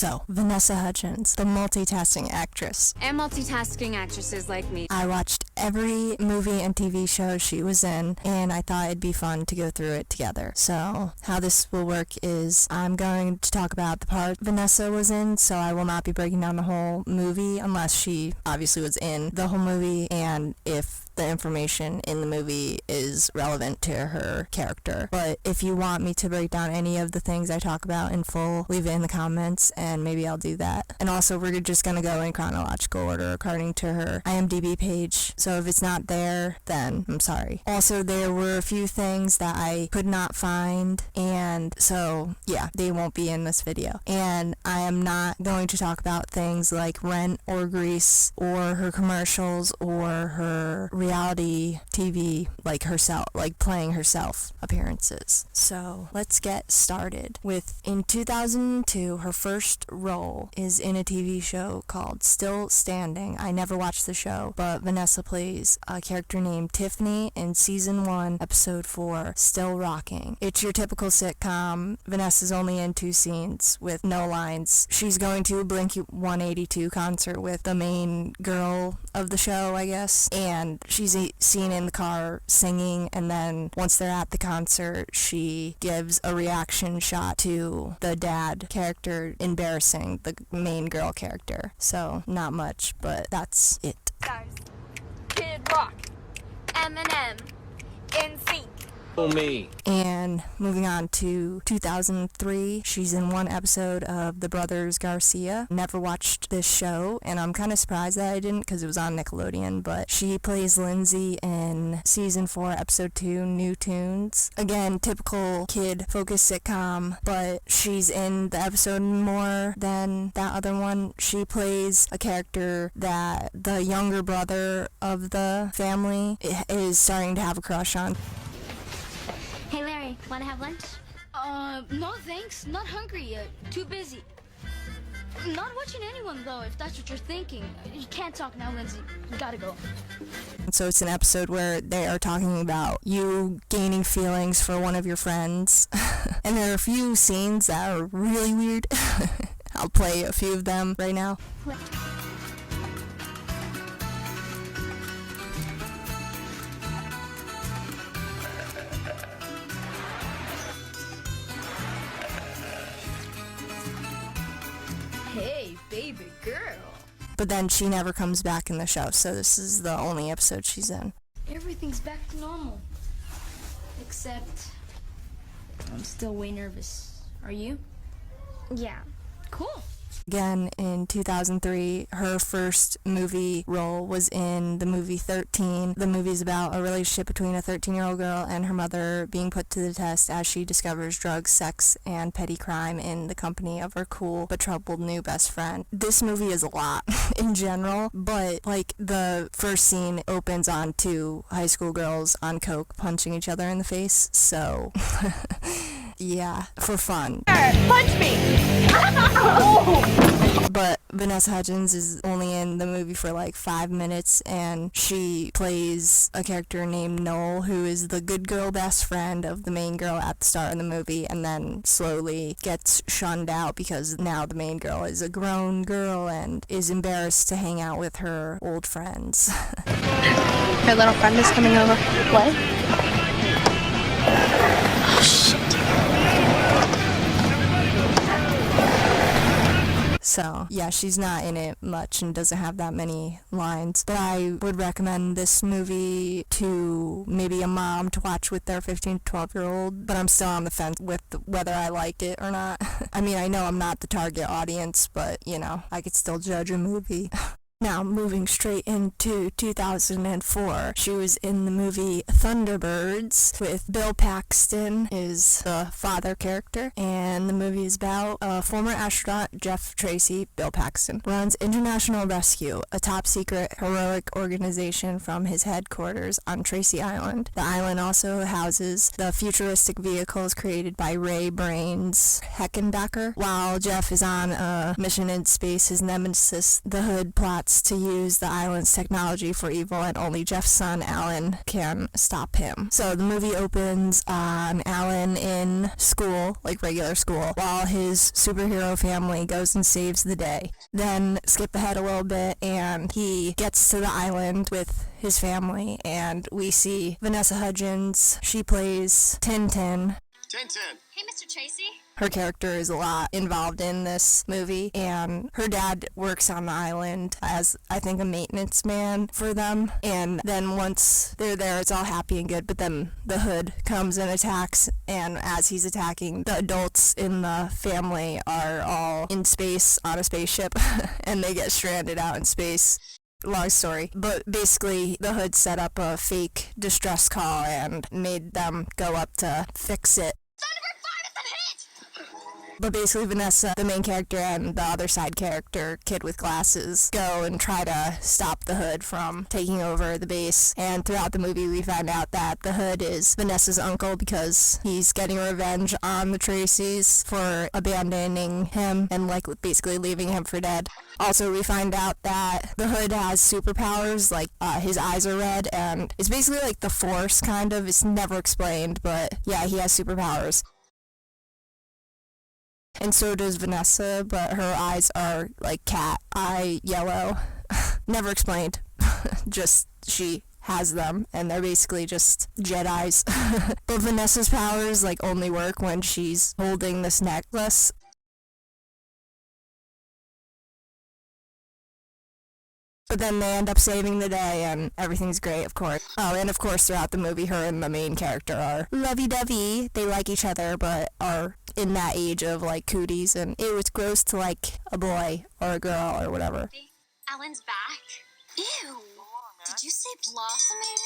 So, Vanessa Hudgens, the multitasking actress. And multitasking actresses like me. I watched every movie and TV show she was in, and I thought it'd be fun to go through it together. So, how this will work is I'm going to talk about the part Vanessa was in, so I will not be breaking down the whole movie unless she obviously was in the whole movie, and if the information in the movie is relevant to her character. But if you want me to break down any of the things I talk about in full, leave it in the comments and maybe I'll do that. And also we're just gonna go in chronological order according to her IMDb page, so if it's not there, then I'm sorry. Also, there were a few things that I could not find, and so yeah, they won't be in this video. And I am not going to talk about things like Rent or Grease or her commercials or her reality TV, like herself, like playing herself appearances. So let's get started with, in 2002, her first role is in a TV show called Still Standing. I never watched the show, but Vanessa plays a character named Tiffany in season 1, episode 4, Still Rocking. It's your typical sitcom. Vanessa's only in 2 scenes with no lines. She's going to a Blink-182 concert with the main girl of the show, I guess, and she's seen in the car singing, and then once they're at the concert, she gives a reaction shot to the dad character embarrassing the main girl character. So, not much, but that's it. Stars. Kid Rock. Eminem. NSYNC. Me. And moving on to 2003, she's in 1 episode of The Brothers Garcia. Never watched this show, and I'm kind of surprised that I didn't because it was on Nickelodeon, but she plays Lindsay in season 4, episode 2, New Tunes. Again, typical kid-focused sitcom, but she's in the episode more than that other one. She plays a character that the younger brother of the family is starting to have a crush on. Hey Larry, wanna have lunch? No thanks. Not hungry yet. Too busy. Not watching anyone though, if that's what you're thinking. You can't talk now, Lindsay. You gotta go. So it's an episode where they are talking about you gaining feelings for one of your friends. And there are a few scenes that are really weird. I'll play a few of them right now. Hey, baby girl. But then she never comes back in the show, so this is the only episode she's in. Everything's back to normal. Except I'm still way nervous. Are you? Yeah. Cool. Again, in 2003, her first movie role was in the movie 13. The movie's about a relationship between a 13-year-old girl and her mother being put to the test as she discovers drugs, sex, and petty crime in the company of her cool but troubled new best friend. This movie is a lot in general, but like the first scene opens on 2 high school girls on coke punching each other in the face, so yeah, for fun. Punch me! But Vanessa Hudgens is only in the movie for like 5 minutes, and she plays a character named Noel, who is the good girl best friend of the main girl at the start of the movie, and then slowly gets shunned out because now the main girl is a grown girl and is embarrassed to hang out with her old friends. Her little friend is coming over. What? Oh, shit. So, yeah, she's not in it much and doesn't have that many lines. But I would recommend this movie to maybe a mom to watch with their 15 to 12-year-old, but I'm still on the fence with whether I liked it or not. I mean, I know I'm not the target audience, but, you know, I could still judge a movie. Now, moving straight into 2004, she was in the movie Thunderbirds with Bill Paxton is the father character, and the movie is about a former astronaut, Jeff Tracy, Bill Paxton, runs International Rescue, a top-secret heroic organization from his headquarters on Tracy Island. The island also houses the futuristic vehicles created by Ray Brains Heckendacker. While Jeff is on a mission in space, his nemesis, the Hood, plots plots to use the island's technology for evil, and only Jeff's son, Alan, can stop him. So the movie opens on Alan in school, like regular school, while his superhero family goes and saves the day. Then skip ahead a little bit, and he gets to the island with his family, and we see Vanessa Hudgens. She plays Tintin. Tintin. Hey, Mr. Tracy. Her character is a lot involved in this movie, and her dad works on the island as, I think, a maintenance man for them. And then once they're there, it's all happy and good, but then the Hood comes and attacks, and as he's attacking, the adults in the family are all in space on a spaceship, and they get stranded out in space. Long story, but basically the Hood set up a fake distress call and made them go up to fix it. But basically Vanessa, the main character, and the other side character, kid with glasses, go and try to stop the Hood from taking over the base. And throughout the movie we find out that the Hood is Vanessa's uncle because he's getting revenge on the Tracys for abandoning him and like basically leaving him for dead. Also, we find out that the Hood has superpowers, like his eyes are red, and it's basically like the Force, kind of. It's never explained, but yeah, he has superpowers. And so does Vanessa, but her eyes are like cat eye yellow. Never explained. Just she has them, and they're basically just Jedis. But Vanessa's powers like only work when she's holding this necklace. But then they end up saving the day, and everything's great, of course. Oh, and of course, throughout the movie, her and the main character are lovey-dovey. They like each other, but are in that age of, like, cooties, and it was gross to like a boy or a girl or whatever. Alan's back. Ew. Did you say blossoming?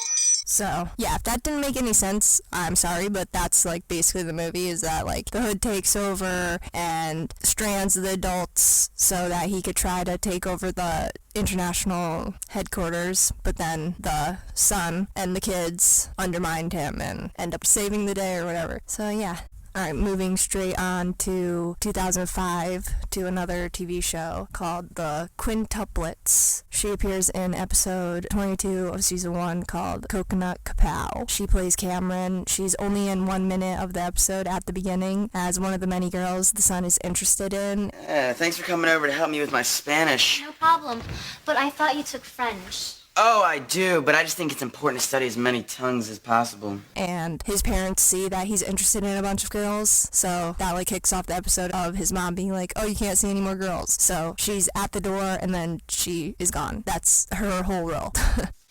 So, yeah, if that didn't make any sense, I'm sorry, but that's, like, basically the movie, is that, like, the Hood takes over and strands the adults so that he could try to take over the international headquarters, but then the son and the kids undermined him and end up saving the day or whatever. So, yeah. Alright, moving straight on to 2005 to another TV show called The Quintuplets. She appears in episode 22 of season 1 called Coconut Kapow. She plays Cameron. She's only in 1 minute of the episode at the beginning as one of the many girls the son is interested in. Thanks for coming over to help me with my Spanish. No problem. But I thought you took French. Oh, I do, but I just think it's important to study as many tongues as possible. And his parents see that he's interested in a bunch of girls, so that like kicks off the episode of his mom being like, oh, you can't see any more girls. So she's at the door and then she is gone. That's her whole role.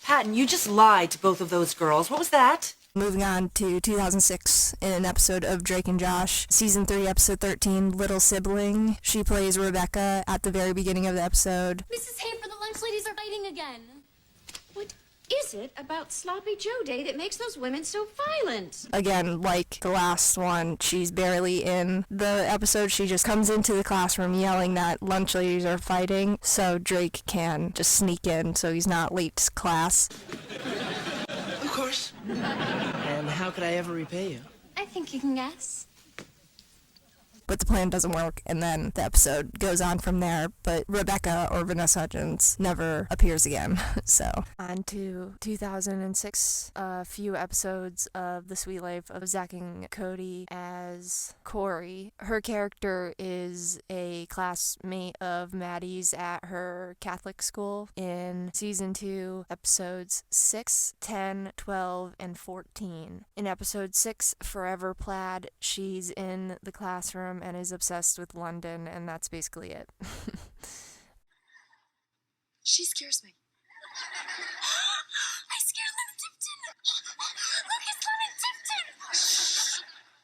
Patton, you just lied to both of those girls. What was that? Moving on to 2006 in an episode of Drake and Josh, season 3, episode 13, Little Sibling. She plays Rebecca at the very beginning of the episode. Mrs. Hafer, the lunch ladies are fighting again. What is it about Sloppy Joe Day that makes those women so violent? Again, like the last one, she's barely in the episode. She just comes into the classroom yelling that lunch ladies are fighting, so Drake can just sneak in so he's not late to class. Of course. And how could I ever repay you? I think you can guess. But the plan doesn't work, and then the episode goes on from there, but Rebecca, or Vanessa Hudgens, never appears again. So, on to 2006, a few episodes of The Sweet Life of Zack and Cody as Corey. Her character is a classmate of Maddie's at her Catholic school in season 2, episodes 6, 10, 12, and 14. In episode 6, Forever Plaid, she's in the classroom and is obsessed with London, and that's basically it. She scares me. I scared Lemon Tipton! Look, it's Lemon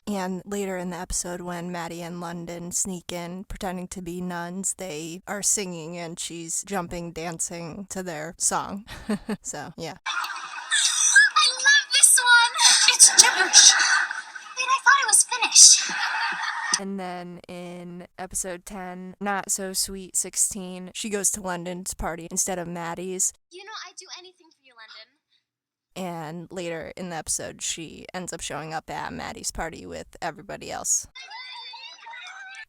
Tipton! And later in the episode, when Maddie and London sneak in pretending to be nuns, they are singing and she's jumping, dancing to their song. So, yeah. I love this one! It's gibberish! Wait, I thought it was Finnish. And then in episode 10, Not So Sweet 16, she goes to London's party instead of Maddie's. You know, I'd do anything for you, London. And later in the episode, she ends up showing up at Maddie's party with everybody else.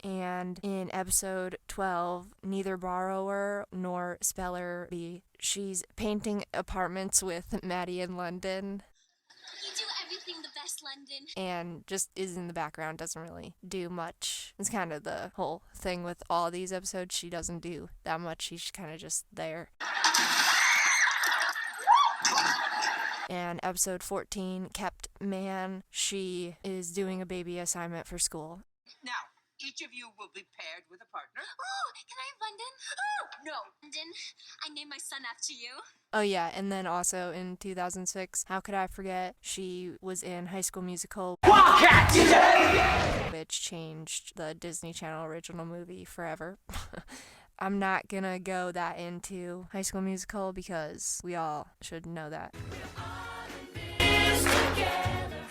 And in episode 12, Neither Borrower Nor Speller B, she's painting apartments with Maddie in London. You do everything the best, London. And just is in the background, doesn't really do much. It's kind of the whole thing with all these episodes. She doesn't do that much. She's kind of just there. And episode 14, Kept Man, she is doing a baby assignment for school. Now, each of you will be paired with a partner. Oh, can I have London? Oh, no. London, I named my son after you. Oh yeah, and then also in 2006, how could I forget, she was in High School Musical, which changed the Disney Channel original movie forever. I'm not gonna go that into High School Musical because we all should know that.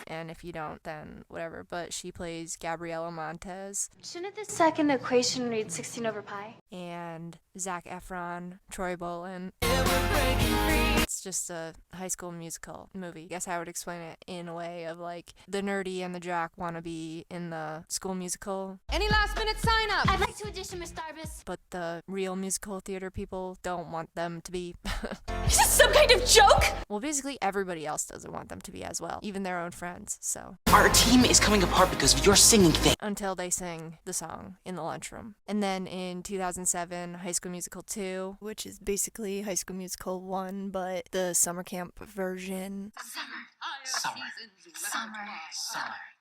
And if you don't, then whatever. But she plays Gabriela Montez. Shouldn't the second equation read 16 over pi? And Zac Efron, Troy Bolin. It's just a High School Musical movie. I guess I would explain it in a way of like the nerdy and the jock want to be in the school musical. Any last minute sign up? I'd like to audition, Miss Darbus. But the real musical theater people don't want them to be. Is this some kind of joke? Well, basically everybody else doesn't want them to be as well, even their own friends, so. Our team is coming apart because of your singing thing. Until they sing the song in the lunchroom. And then in 2007, High School Musical 2, which is basically High School Musical 1, but the summer camp version. Summer.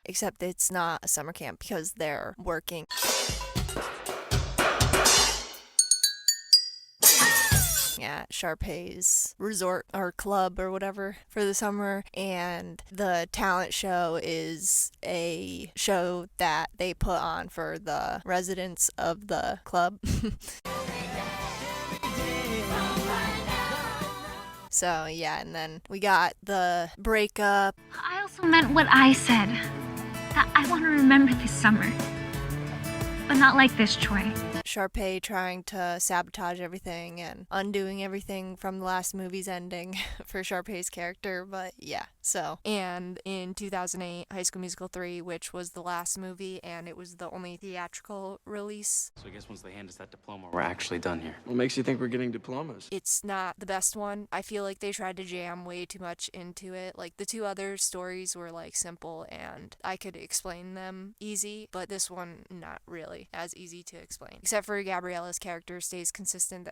Except it's not a summer camp because they're working. At Sharpay's resort or club or whatever for the summer, and the talent show is a show that they put on for the residents of the club. So yeah, and then we got the breakup. I also meant what I said. That I want to remember this summer. But not like this, Troy. Sharpay trying to sabotage everything and undoing everything from the last movie's ending for Sharpay's character, but yeah, so. And in 2008, High School Musical 3, which was the last movie, and it was the only theatrical release. So I guess once they hand us that diploma, we're actually done here. What makes you think we're getting diplomas? It's not the best one. I feel like they tried to jam way too much into it. Like, the two other stories were, like, simple, and I could explain them easy, but this one, not really as easy to explain. Except for Gabriella's character stays consistent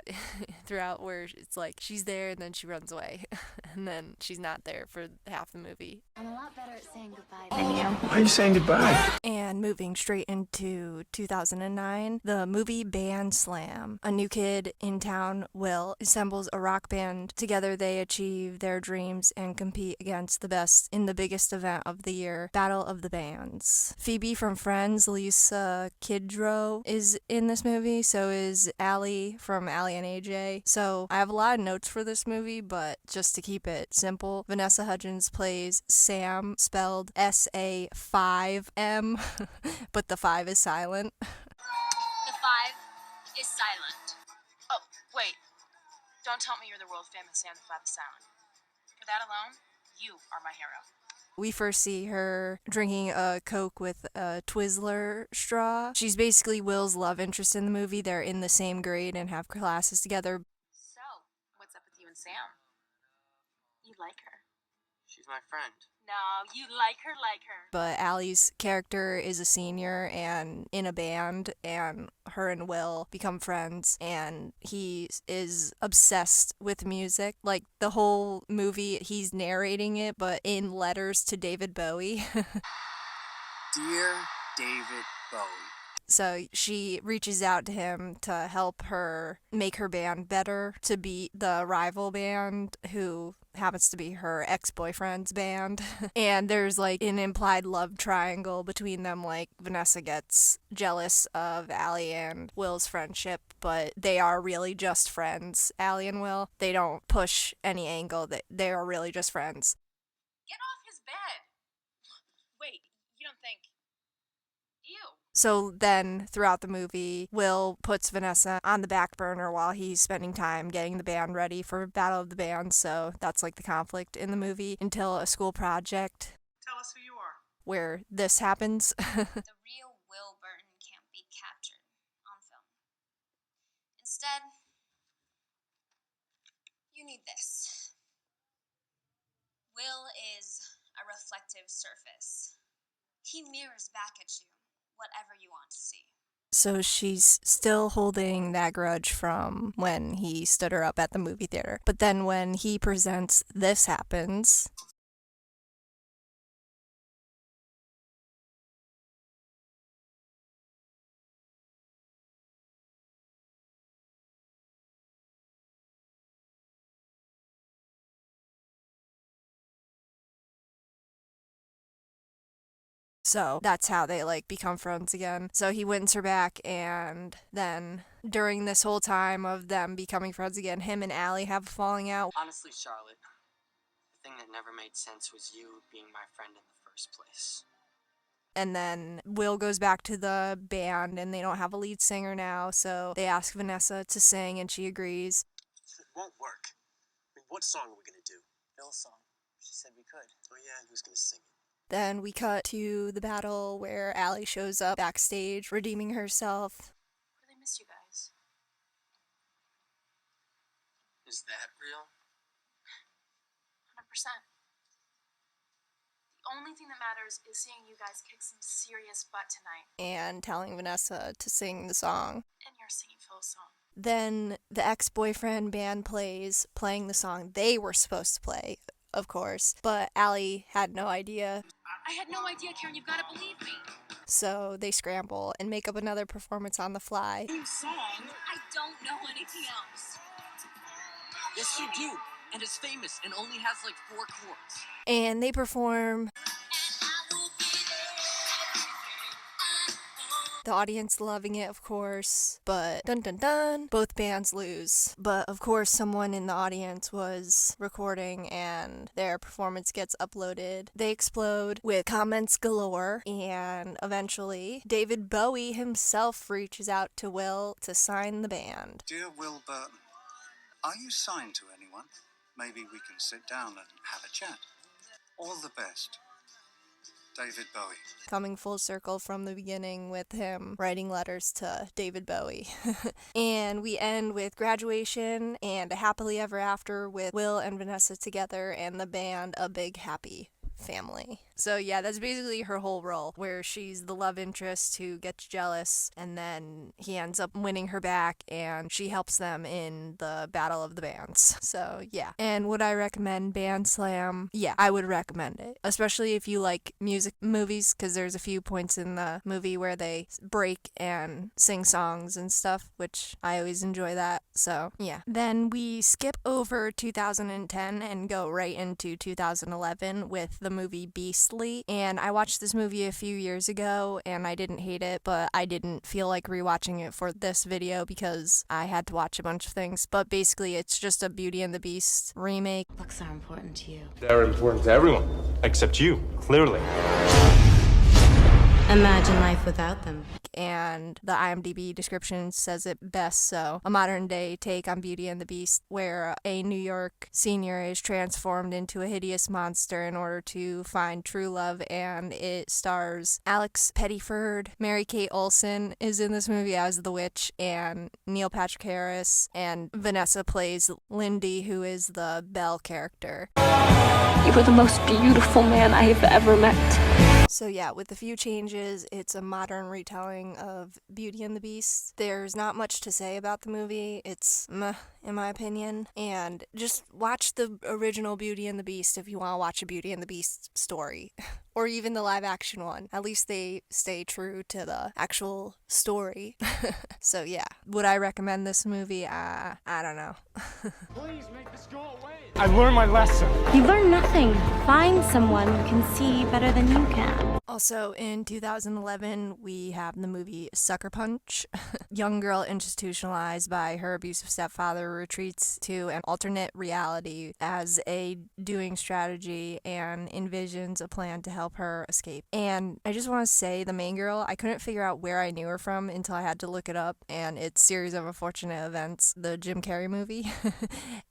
throughout, where it's like she's there and then she runs away and then she's not there for half the movie. I'm a lot better at saying goodbye Than you. Why are you saying goodbye? And moving straight into 2009, the movie Band Slam. A new kid in town, Will, assembles a rock band. Together they achieve their dreams and compete against the best in the biggest event of the year, Battle of the Bands. Phoebe from Friends, Lisa Kudrow, is in this movie. So is Allie from Allie and AJ. So I have a lot of notes for this movie, but just to keep it simple, Vanessa Hudgens plays Sam, spelled S-A-5-M, but the 5 is silent. The 5 is silent. Oh, wait. Don't tell me you're the world famous Sam the 5 is silent. For that alone, you are my hero. We first see her drinking a Coke with a Twizzler straw. She's basically Will's love interest in the movie. They're in the same grade and have classes together. So, what's up with you and Sam? You like her. She's my friend. No, you like her. But Allie's character is a senior and in a band, and her and Will become friends, and he is obsessed with music. Like, the whole movie, he's narrating it, but in letters to David Bowie. Dear David Bowie. So she reaches out to him to help her make her band better, to beat the rival band who happens to be her ex-boyfriend's band. And there's like an implied love triangle between them. Like, Vanessa gets jealous of Allie and Will's friendship, but they are really just friends, Allie and Will. They don't push any angle. They are really just friends. Get off his bed. Wait, you don't think... Ew. So then, throughout the movie, Will puts Vanessa on the back burner while he's spending time getting the band ready for Battle of the Bands, so that's like the conflict in the movie, until a school project. Tell us who you are. Where this happens. The real Will Burton can't be captured. Instead, you need this. Will is a reflective surface. He mirrors back at you whatever you want to see. So she's still holding that grudge from when he stood her up at the movie theater. But then when he presents, this happens. So that's how they become friends again. So he wins her back, and then during this whole time of them becoming friends again, him and Allie have a falling out. Honestly, Charlotte, the thing that never made sense was you being my friend in the first place. And then Will goes back to the band, and they don't have a lead singer now, so they ask Vanessa to sing, and she agrees. It won't work. I mean, what song are we gonna do? Bill's song. She said we could. Oh yeah, and who's gonna sing it? Then we cut to the battle where Allie shows up backstage, redeeming herself. Really miss you guys. Is that real? 100%. The only thing that matters is seeing you guys kick some serious butt tonight. And telling Vanessa to sing the song. And you're singing Phil's song. Then the ex-boyfriend band plays, playing the song they were supposed to play, of course, but Allie had no idea. I had no idea, Karen. You've got to believe me. So they scramble and make up another performance on the fly. Song? I don't know anything else. Yes, you do. And it's famous and only has 4 chords. And they perform. The audience loving it, of course, but dun dun dun, both bands lose. But of course, someone in the audience was recording and their performance gets uploaded. They explode with comments galore, and eventually, David Bowie himself reaches out to Will to sign the band. Dear Will Burton, are you signed to anyone? Maybe we can sit down and have a chat. All the best. David Bowie. Coming full circle from the beginning with him writing letters to David Bowie. And we end with graduation and a happily ever after with Will and Vanessa together and the band a big happy family. So yeah, that's basically her whole role, where she's the love interest who gets jealous, and then he ends up winning her back, and she helps them in the battle of the bands. So yeah. And would I recommend Band Slam? Yeah, I would recommend it, especially if you like music movies, because there's a few points in the movie where they break and sing songs and stuff, which I always enjoy that. So yeah. Then we skip over 2010 and go right into 2011 with the movie Beastly. And I watched this movie a few years ago and I didn't hate it, but I didn't feel like rewatching it for this video because I had to watch a bunch of things. But basically it's just a Beauty and the Beast remake. Books are important to you. They're important to everyone, except you, clearly. Imagine life without them. And the IMDb description says it best, so a modern day take on Beauty and the Beast, where a New York senior is transformed into a hideous monster in order to find true love, and it stars Alex Pettyford, Mary-Kate Olsen is in this movie as the witch, and Neil Patrick Harris, and Vanessa plays Lindy, who is the Belle character. You were the most beautiful man I have ever met. So yeah, with a few changes, it's a modern retelling of Beauty and the Beast. There's not much to say about the movie. It's meh, in my opinion. And just watch the original Beauty and the Beast if you want to watch a Beauty and the Beast story. Or even the live action one. At least they stay true to the actual story. So yeah, would I recommend this movie? I don't know. Please make this go away. I learned my lesson. You learn nothing. Find someone who can see better than you can. Also, in 2011, we have the movie Sucker Punch. Young girl institutionalized by her abusive stepfather retreats to an alternate reality as a doing strategy and envisions a plan to help help her escape. And I just want to say the main girl, I couldn't figure out where I knew her from until I had to look it up, and it's Series of Unfortunate Events, the Jim Carrey movie.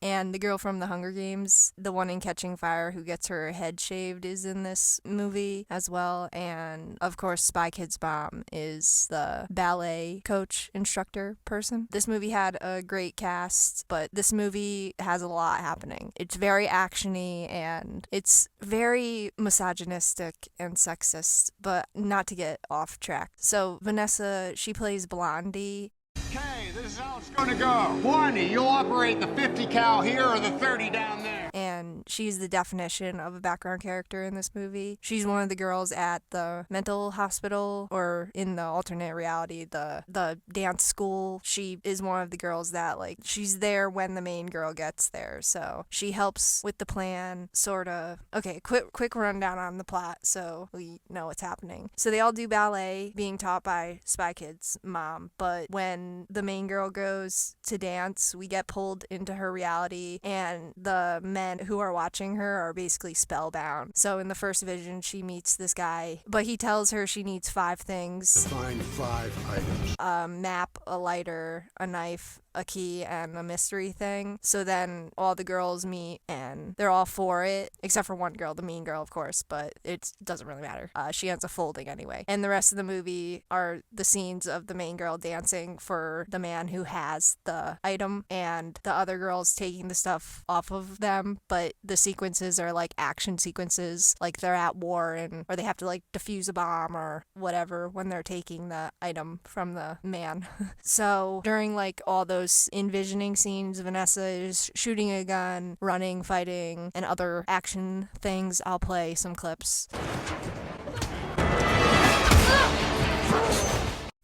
And the girl from the Hunger Games, the one in Catching Fire who gets her head shaved, is in this movie as well. And of course, Spy Kids mom is the ballet coach instructor person. This movie had a great cast, but this movie has a lot happening. It's very actiony and it's very misogynistic and sexist, but not to get off track. So Vanessa, she plays Blondie. Okay, this is how it's gonna go. Barney, you'll operate the 50 cal here or the 30 down there. And she's the definition of a background character in this movie. She's one of the girls at the mental hospital, or in the alternate reality, the dance school. She is one of the girls that, like, she's there when the main girl gets there. So she helps with the plan, sort of. Okay, quick rundown on the plot so we know what's happening. So they all do ballet, being taught by Spy Kids mom, but when the main girl goes to dance, we get pulled into her reality, and the men who are watching her are basically spellbound. So in the first vision, she meets this guy, but he tells her she needs 5 things. Find 5 items. A map, a lighter, a knife, a key, and a mystery thing. So then all the girls meet and they're all for it, except for one girl, the mean girl, of course, but it doesn't really matter. She ends up folding anyway. And the rest of the movie are the scenes of the main girl dancing for the man who has the item and the other girls taking the stuff off of them, but the sequences are like action sequences, like they're at war or they have to like defuse a bomb or whatever when they're taking the item from the man. So during like all those envisioning scenes, Vanessa is shooting a gun, running, fighting, and other action things. I'll play some clips.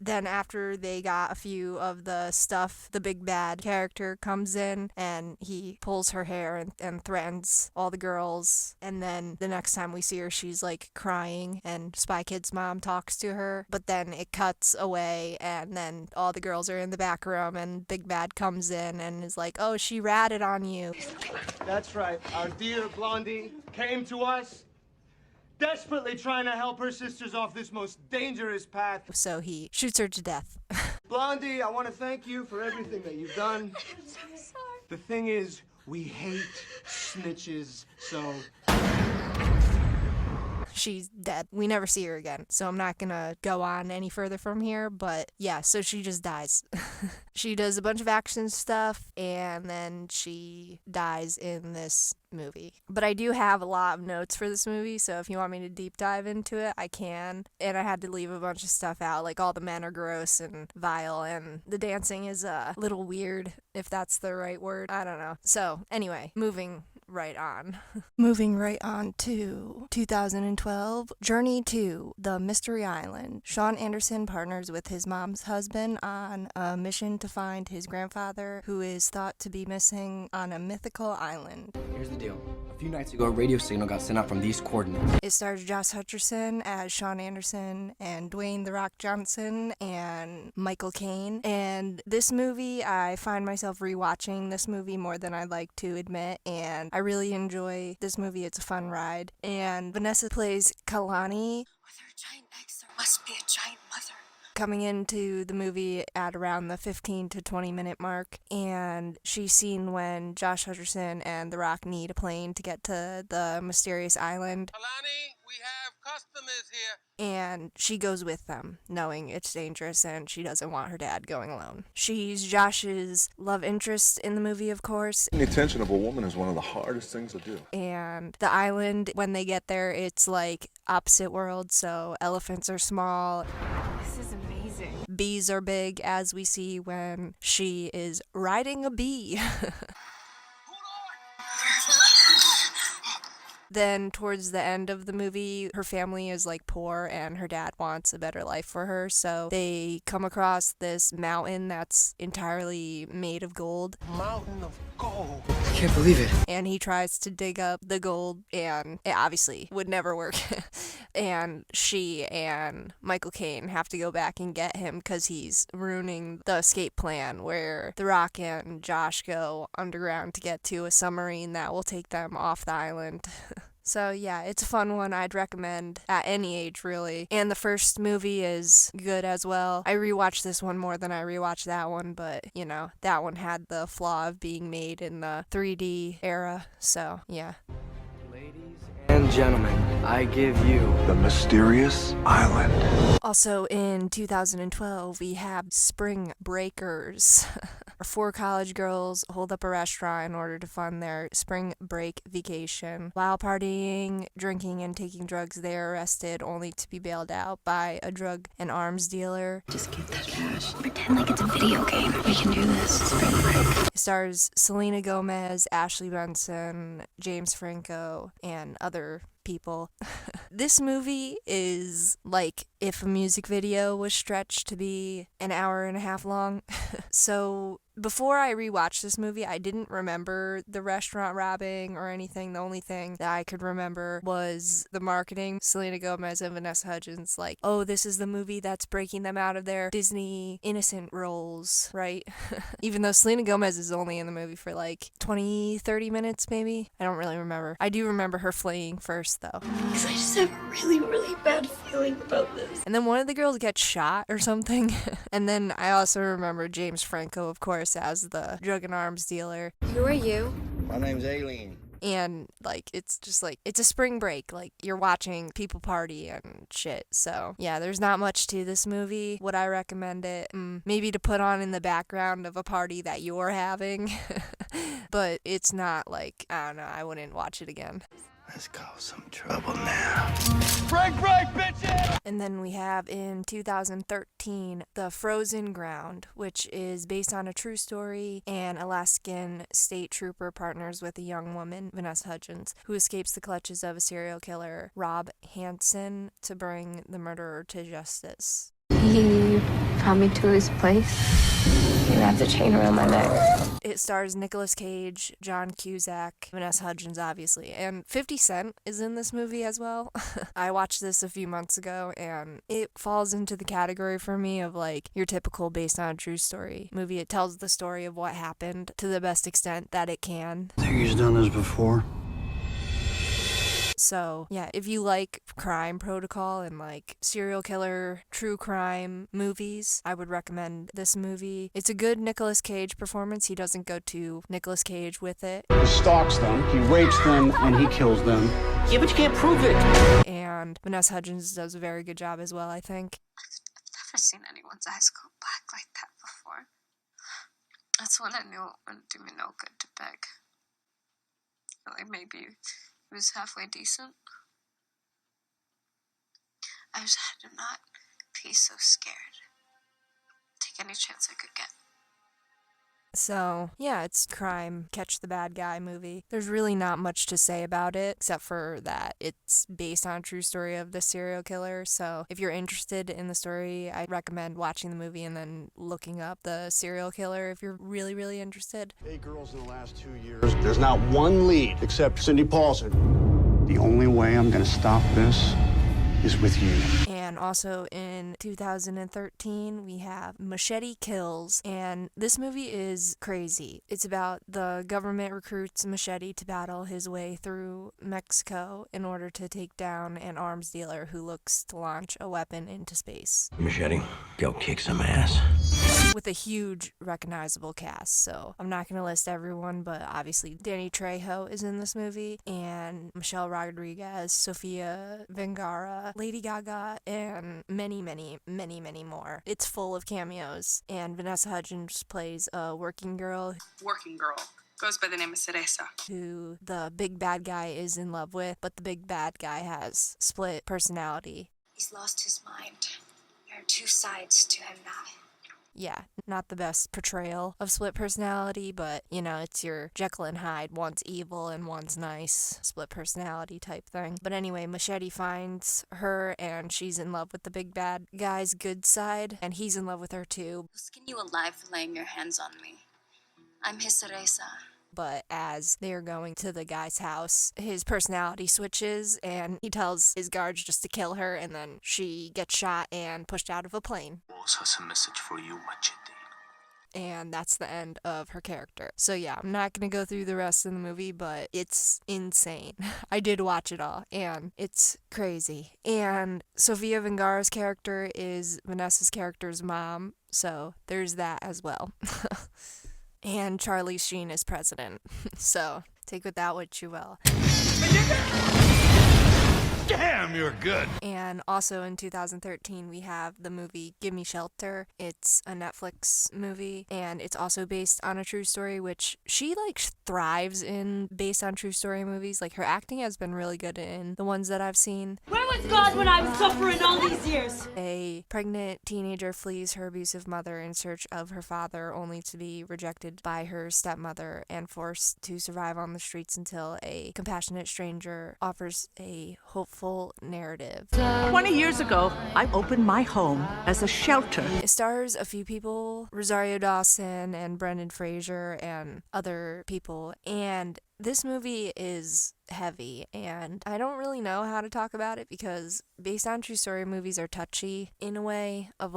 Then after they got a few of the stuff, the big bad character comes in and he pulls her hair and threatens all the girls. And then the next time we see her, she's like crying and Spy Kid's mom talks to her. But then it cuts away and then all the girls are in the back room and big bad comes in and is like, oh, she ratted on you. That's right. Our dear Blondie came to us, desperately trying to help her sisters off this most dangerous path. So he shoots her to death. Blondie, I want to thank you for everything that you've done. I'm so sorry. The thing is, we hate snitches, so... She's dead. We never see her again, so I'm not gonna go on any further from here, but yeah, so she just dies. She does a bunch of action stuff, and then she dies in this movie. But I do have a lot of notes for this movie, so if you want me to deep dive into it, I can. And I had to leave a bunch of stuff out, like all the men are gross and vile, and the dancing is a little weird, if that's the right word. I don't know. So, anyway, moving right on. Moving right on to 2012, Journey to the Mystery Island. Sean Anderson partners with his mom's husband on a mission to find his grandfather, who is thought to be missing on a mythical island. Here's the deal. A few nights ago, a radio signal got sent out from these coordinates. It stars Josh Hutcherson as Sean Anderson and Dwayne "The Rock" Johnson and Michael Caine. And this movie, I find myself rewatching this movie more than I'd like to admit, and I really enjoy this movie. It's a fun ride. And Vanessa plays Kalani. With her giant eggs, there must be a giant mother. Coming into the movie at around the 15 to 20 minute mark, and she's seen when Josh Hutcherson and The Rock need a plane to get to the mysterious island. Alani, we have customers here. And she goes with them, knowing it's dangerous and she doesn't want her dad going alone. She's Josh's love interest in the movie, of course. The attention of a woman is one of the hardest things to do. And the island, when they get there, it's like opposite worlds, so elephants are small. This is amazing. Bees are big, as we see when she is riding a bee. Then towards the end of the movie, her family is like poor and her dad wants a better life for her. So they come across this mountain that's entirely made of gold. Mountain of gold. I can't believe it. And he tries to dig up the gold and it obviously would never work. And she and Michael Caine have to go back and get him because he's ruining the escape plan where The Rock and Josh go underground to get to a submarine that will take them off the island. So yeah, it's a fun one. I'd recommend at any age, really. And the first movie is good as well. I rewatched this one more than I rewatched that one, but you know, that one had the flaw of being made in the 3D era. So yeah. And gentlemen, I give you The Mysterious Island. Also in 2012, we have Spring Breakers. 4 college girls hold up a restaurant in order to fund their spring break vacation. While partying, drinking, and taking drugs, they are arrested only to be bailed out by a drug and arms dealer. Just get that cash. Pretend like it's a video game. We can do this. Spring break. It stars Selena Gomez, Ashley Benson, James Franco, and other people. This movie is like if a music video was stretched to be an hour and a half long. So before I rewatched this movie, I didn't remember the restaurant robbing or anything. The only thing that I could remember was the marketing. Selena Gomez and Vanessa Hudgens like, oh, this is the movie that's breaking them out of their Disney innocent roles, right? Even though Selena Gomez is only in the movie for like 20, 30 minutes maybe. I don't really remember. I do remember her fleeing first though. Because I just have a really, really bad feeling about this. And then one of the girls gets shot or something. And then I also remember James Franco, of course, as the drug and arms dealer. Who are you? My name's Aileen. And like it's just like it's a spring break, like you're watching people party and shit. So yeah, there's not much to this movie. Would I recommend it? Maybe to put on in the background of a party that you're having. But it's not like, I don't know, I wouldn't watch it again. Let's cause some trouble now. Break, bitches! And then we have in 2013, The Frozen Ground, which is based on a true story. An Alaskan state trooper partners with a young woman, Vanessa Hudgens, who escapes the clutches of a serial killer, Rob Hansen, to bring the murderer to justice. He brought me to his place. He wrapped the chain around my neck. It stars Nicolas Cage, John Cusack, Vanessa Hudgens, obviously, and 50 Cent is in this movie as well. I watched this a few months ago, and it falls into the category for me of like your typical based on a true story movie. It tells the story of what happened to the best extent that it can. I think he's done this before. So, yeah, if you like Crime Protocol and like serial killer, true crime movies, I would recommend this movie. It's a good Nicolas Cage performance. He doesn't go to Nicolas Cage with it. He stalks them, he rapes them, and he kills them. Yeah, but you can't prove it. And Vanessa Hudgens does a very good job as well, I think. I've never seen anyone's eyes go black like that before. That's when I knew it wouldn't do me no good to beg. Like maybe it was halfway decent. I just had to not be so scared. Take any chance I could get. So, yeah, it's crime, catch the bad guy movie. There's really not much to say about it, except for that it's based on a true story of the serial killer. So, if you're interested in the story, I recommend watching the movie and then looking up the serial killer if you're really, really interested. 8 girls in the last 2 years. There's not one lead except Cindy Paulson. The only way I'm gonna stop this is with you. And also in 2013, we have Machete Kills, and this movie is crazy. It's about the government recruits Machete to battle his way through Mexico in order to take down an arms dealer who looks to launch a weapon into space. Machete, go kick some ass. With a huge recognizable cast, so I'm not going to list everyone, but obviously Danny Trejo is in this movie, and Michelle Rodriguez, Sofia Vergara, Lady Gaga, and many, many, many, many more. It's full of cameos, and Vanessa Hudgens plays a working girl. Working girl. Goes by the name of Cereza. Who the big bad guy is in love with, but the big bad guy has split personality. He's lost his mind. There are 2 sides to him now. Yeah, not the best portrayal of split personality, but, you know, it's your Jekyll and Hyde, one's evil and one's nice, split personality type thing. But anyway, Machete finds her, and she's in love with the big bad guy's good side, and he's in love with her too. I'll skin you alive for laying your hands on me. I'm his Cereza. But as they're going to the guy's house, his personality switches, and he tells his guards just to kill her, and then she gets shot and pushed out of a plane. Also has a message for you, Machete. And that's the end of her character. So yeah, I'm not gonna go through the rest of the movie, but it's insane. I did watch it all, and it's crazy. And Sofia Vergara's character is Vanessa's character's mom, so there's that as well. And Charlie Sheen is president. So take with that what you will. Damn, you're good. And also in 2013, we have the movie Gimme Shelter. It's a Netflix movie, and it's also based on a true story, which she, thrives in based on true story movies. Her acting has been really good in the ones that I've seen. Where was God when I was suffering all these years? A pregnant teenager flees her abusive mother in search of her father, only to be rejected by her stepmother and forced to survive on the streets until a compassionate stranger offers a hopeful narrative. 20 years ago, I opened my home as a shelter. It stars a few people, Rosario Dawson and Brendan Fraser and other people, and this movie is heavy, and I don't really know how to talk about it because based on true story movies are touchy in a way of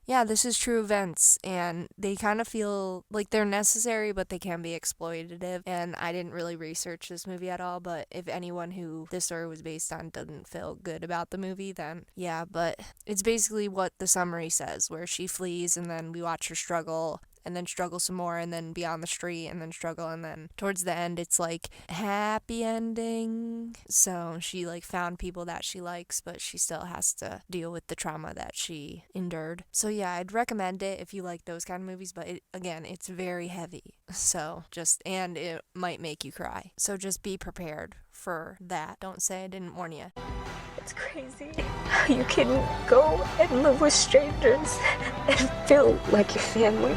yeah, this is true events, and they kind of feel like they're necessary, but they can be exploitative, and I didn't really research this movie at all, but if anyone who this story was based on doesn't feel good about the movie, then yeah, but it's basically what the summary says, where she flees, and then we watch her struggle, and then struggle some more, and then be on the street, and then struggle, and then towards the end, it's happy ending. So she found people that she likes, but she still has to deal with the trauma that she endured. So yeah, I'd recommend it if you like those kind of movies, but it's very heavy. So and it might make you cry. So just be prepared for that. Don't say I didn't warn you. It's crazy how you can go and live with strangers and feel like your family.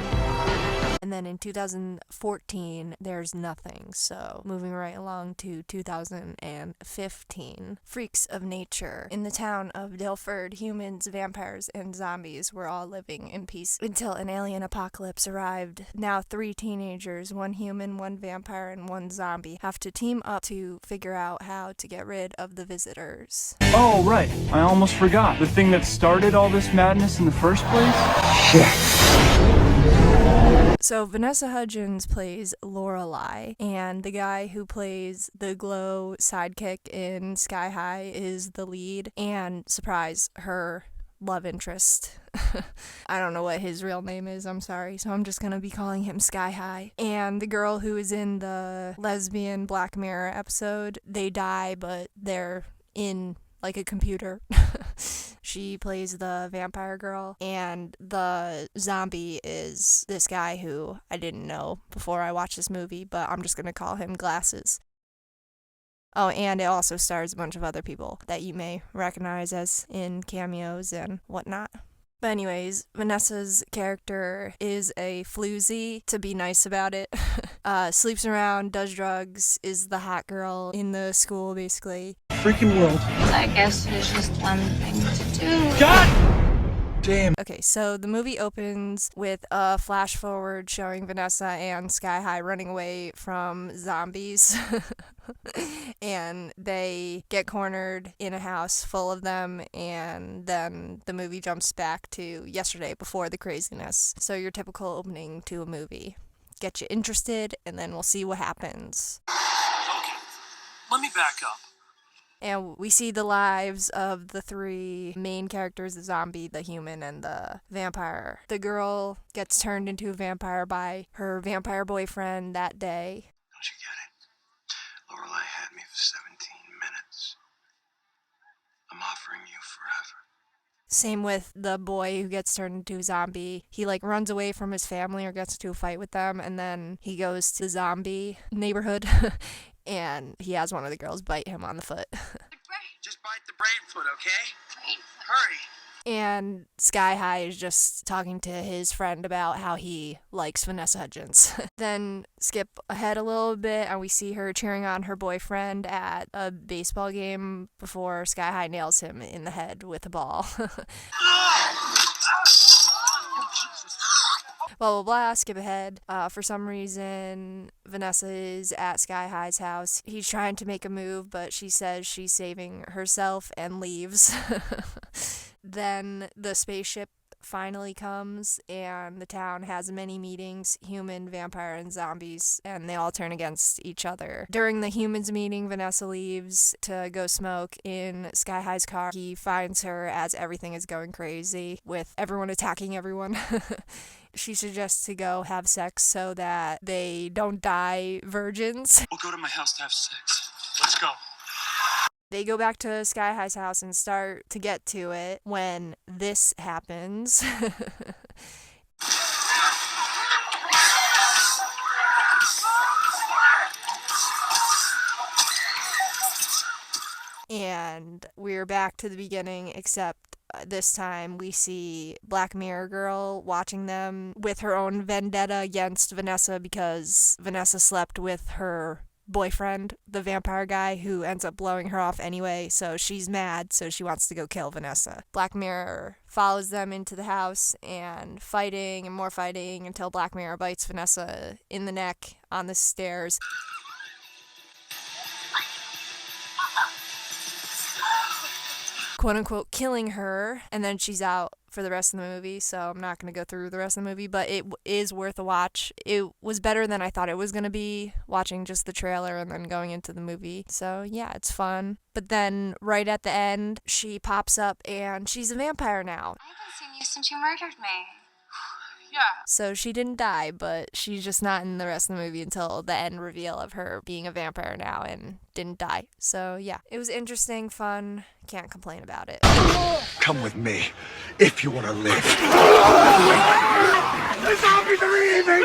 And then in 2014, there's nothing. So moving right along to 2015, Freaks of Nature. In the town of Delford, humans, vampires, and zombies were all living in peace until an alien apocalypse arrived. Now 3 teenagers, 1 human, 1 vampire, and 1 zombie, have to team up to figure out how to get rid of the visitors. Oh, right. I almost forgot. The thing that started all this madness in the first place? Shit. So Vanessa Hudgens plays Lorelai, and the guy who plays the glow sidekick in Sky High is the lead, and surprise, her love interest. I don't know what his real name is, I'm sorry, so I'm just gonna be calling him Sky High. And the girl who is in the lesbian Black Mirror episode, they die, but they're in a computer. She plays the vampire girl, and the zombie is this guy who I didn't know before I watched this movie, but I'm just gonna call him Glasses. Oh, and it also stars a bunch of other people that you may recognize as in cameos and whatnot. But anyways, Vanessa's character is a floozy, to be nice about it. Sleeps around, does drugs, is the hot girl in the school, basically. Freaking world. I guess there's just one thing to do. God damn. Okay, so the movie opens with a flash forward showing Vanessa and Sky High running away from zombies. And they get cornered in a house full of them, and then the movie jumps back to yesterday before the craziness. So your typical opening to a movie. Get you interested, and then we'll see what happens. Okay, let me back up. And we see the lives of the 3 main characters, the zombie, the human, and the vampire. The girl gets turned into a vampire by her vampire boyfriend that day. Don't you get it? Lorelai had me for 17 minutes. I'm offering you forever. Same with the boy who gets turned into a zombie. He runs away from his family or gets into a fight with them, and then he goes to the zombie neighborhood and he has one of the girls bite him on the foot. Just bite the brain foot, okay? Hurry. And Sky High is just talking to his friend about how he likes Vanessa Hudgens. Then skip ahead a little bit and we see her cheering on her boyfriend at a baseball game before Sky High nails him in the head with a ball. Blah, blah, blah, skip ahead. For some reason, Vanessa is at Sky High's house. He's trying to make a move, but she says she's saving herself and leaves. Then the spaceship finally comes, and the town has many meetings, human, vampire, and zombies, and they all turn against each other. During the humans meeting, Vanessa leaves to go smoke in Sky High's car. He finds her as everything is going crazy, with everyone attacking everyone. She suggests to go have sex so that they don't die virgins. We'll go to my house to have sex. Let's go. They go back to Sky High's house and start to get to it when this happens. And we're back to the beginning, except this time we see Black Mirror Girl watching them with her own vendetta against Vanessa because Vanessa slept with her boyfriend, the vampire guy, who ends up blowing her off anyway, so she's mad, so she wants to go kill Vanessa. Black Mirror follows them into the house and fighting and more fighting until Black Mirror bites Vanessa in the neck on the stairs. Quote unquote killing her, and then she's out for the rest of the movie, so I'm not going to go through the rest of the movie, but it is worth a watch. It was better than I thought it was going to be, watching just the trailer and then going into the movie. So yeah, it's fun. But then right at the end, she pops up and she's a vampire now. I haven't seen you since you murdered me. Yeah. So she didn't die, but she's just not in the rest of the movie until the end reveal of her being a vampire now and didn't die. So yeah, it was interesting, fun, can't complain about it. Come with me if you want to live. The zombies are eating!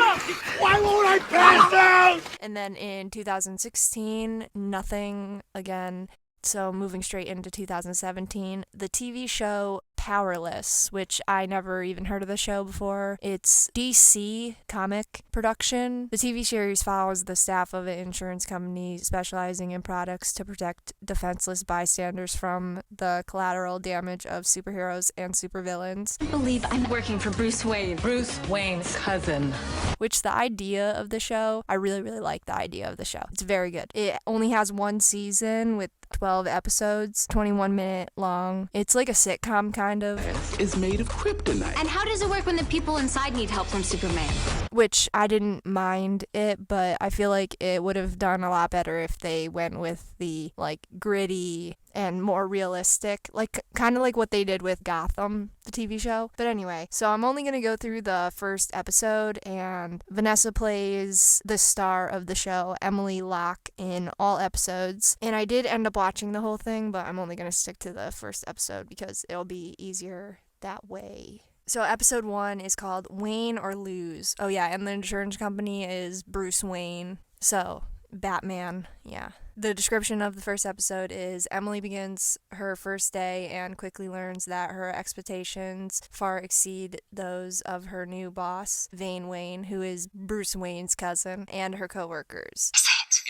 Why won't I pass out? And then in 2016, nothing again. So moving straight into 2017, the TV show Powerless, which I never even heard of the show before. It's DC comic production. The TV series follows the staff of an insurance company specializing in products to protect defenseless bystanders from the collateral damage of superheroes and supervillains. I believe I'm working for Bruce Wayne. Bruce Wayne's cousin. Which the idea of the show, I really, really like the idea of the show. It's very good. It only has one season with 12 episodes, 21 minute long. It's like a sitcom kind of. Is made of kryptonite. And how does it work when the people inside need help from Superman? Which I didn't mind it, but I feel like it would have done a lot better if they went with the like gritty and more realistic, like kind of like what they did with Gotham, the TV show. But anyway, so I'm only going to go through the first episode, and Vanessa plays the star of the show, Emily Locke, in all episodes. And I did end up watching the whole thing, but I'm only going to stick to the first episode because it'll be easier that way. So episode 1 is called Wayne or Lose. Oh yeah, and the insurance company is Bruce Wayne. So Batman, yeah. The description of the first episode is Emily begins her first day and quickly learns that her expectations far exceed those of her new boss, Vane Wayne, who is Bruce Wayne's cousin, and her coworkers.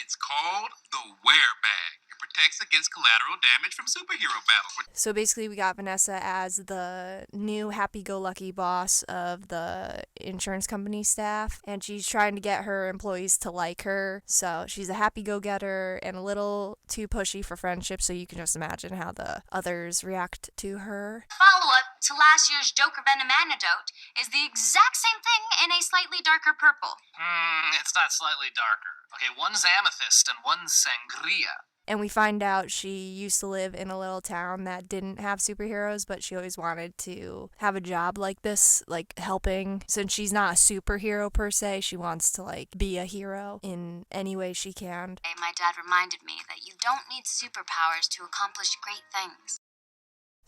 It's called the Wear Bag. It protects against collateral damage from superhero battles. So basically we got Vanessa as the new happy-go-lucky boss of the insurance company staff, and she's trying to get her employees to like her. So she's a happy-go-getter and a little too pushy for friendship, so you can just imagine how the others react to her. Follow-up to last year's Joker Venom antidote is the exact same thing in a slightly darker purple. It's not slightly darker. Okay, one's amethyst and one's sangria. And we find out she used to live in a little town that didn't have superheroes, but she always wanted to have a job like this, like helping. Since she's not a superhero per se, she wants to like be a hero in any way she can. My dad reminded me that you don't need superpowers to accomplish great things.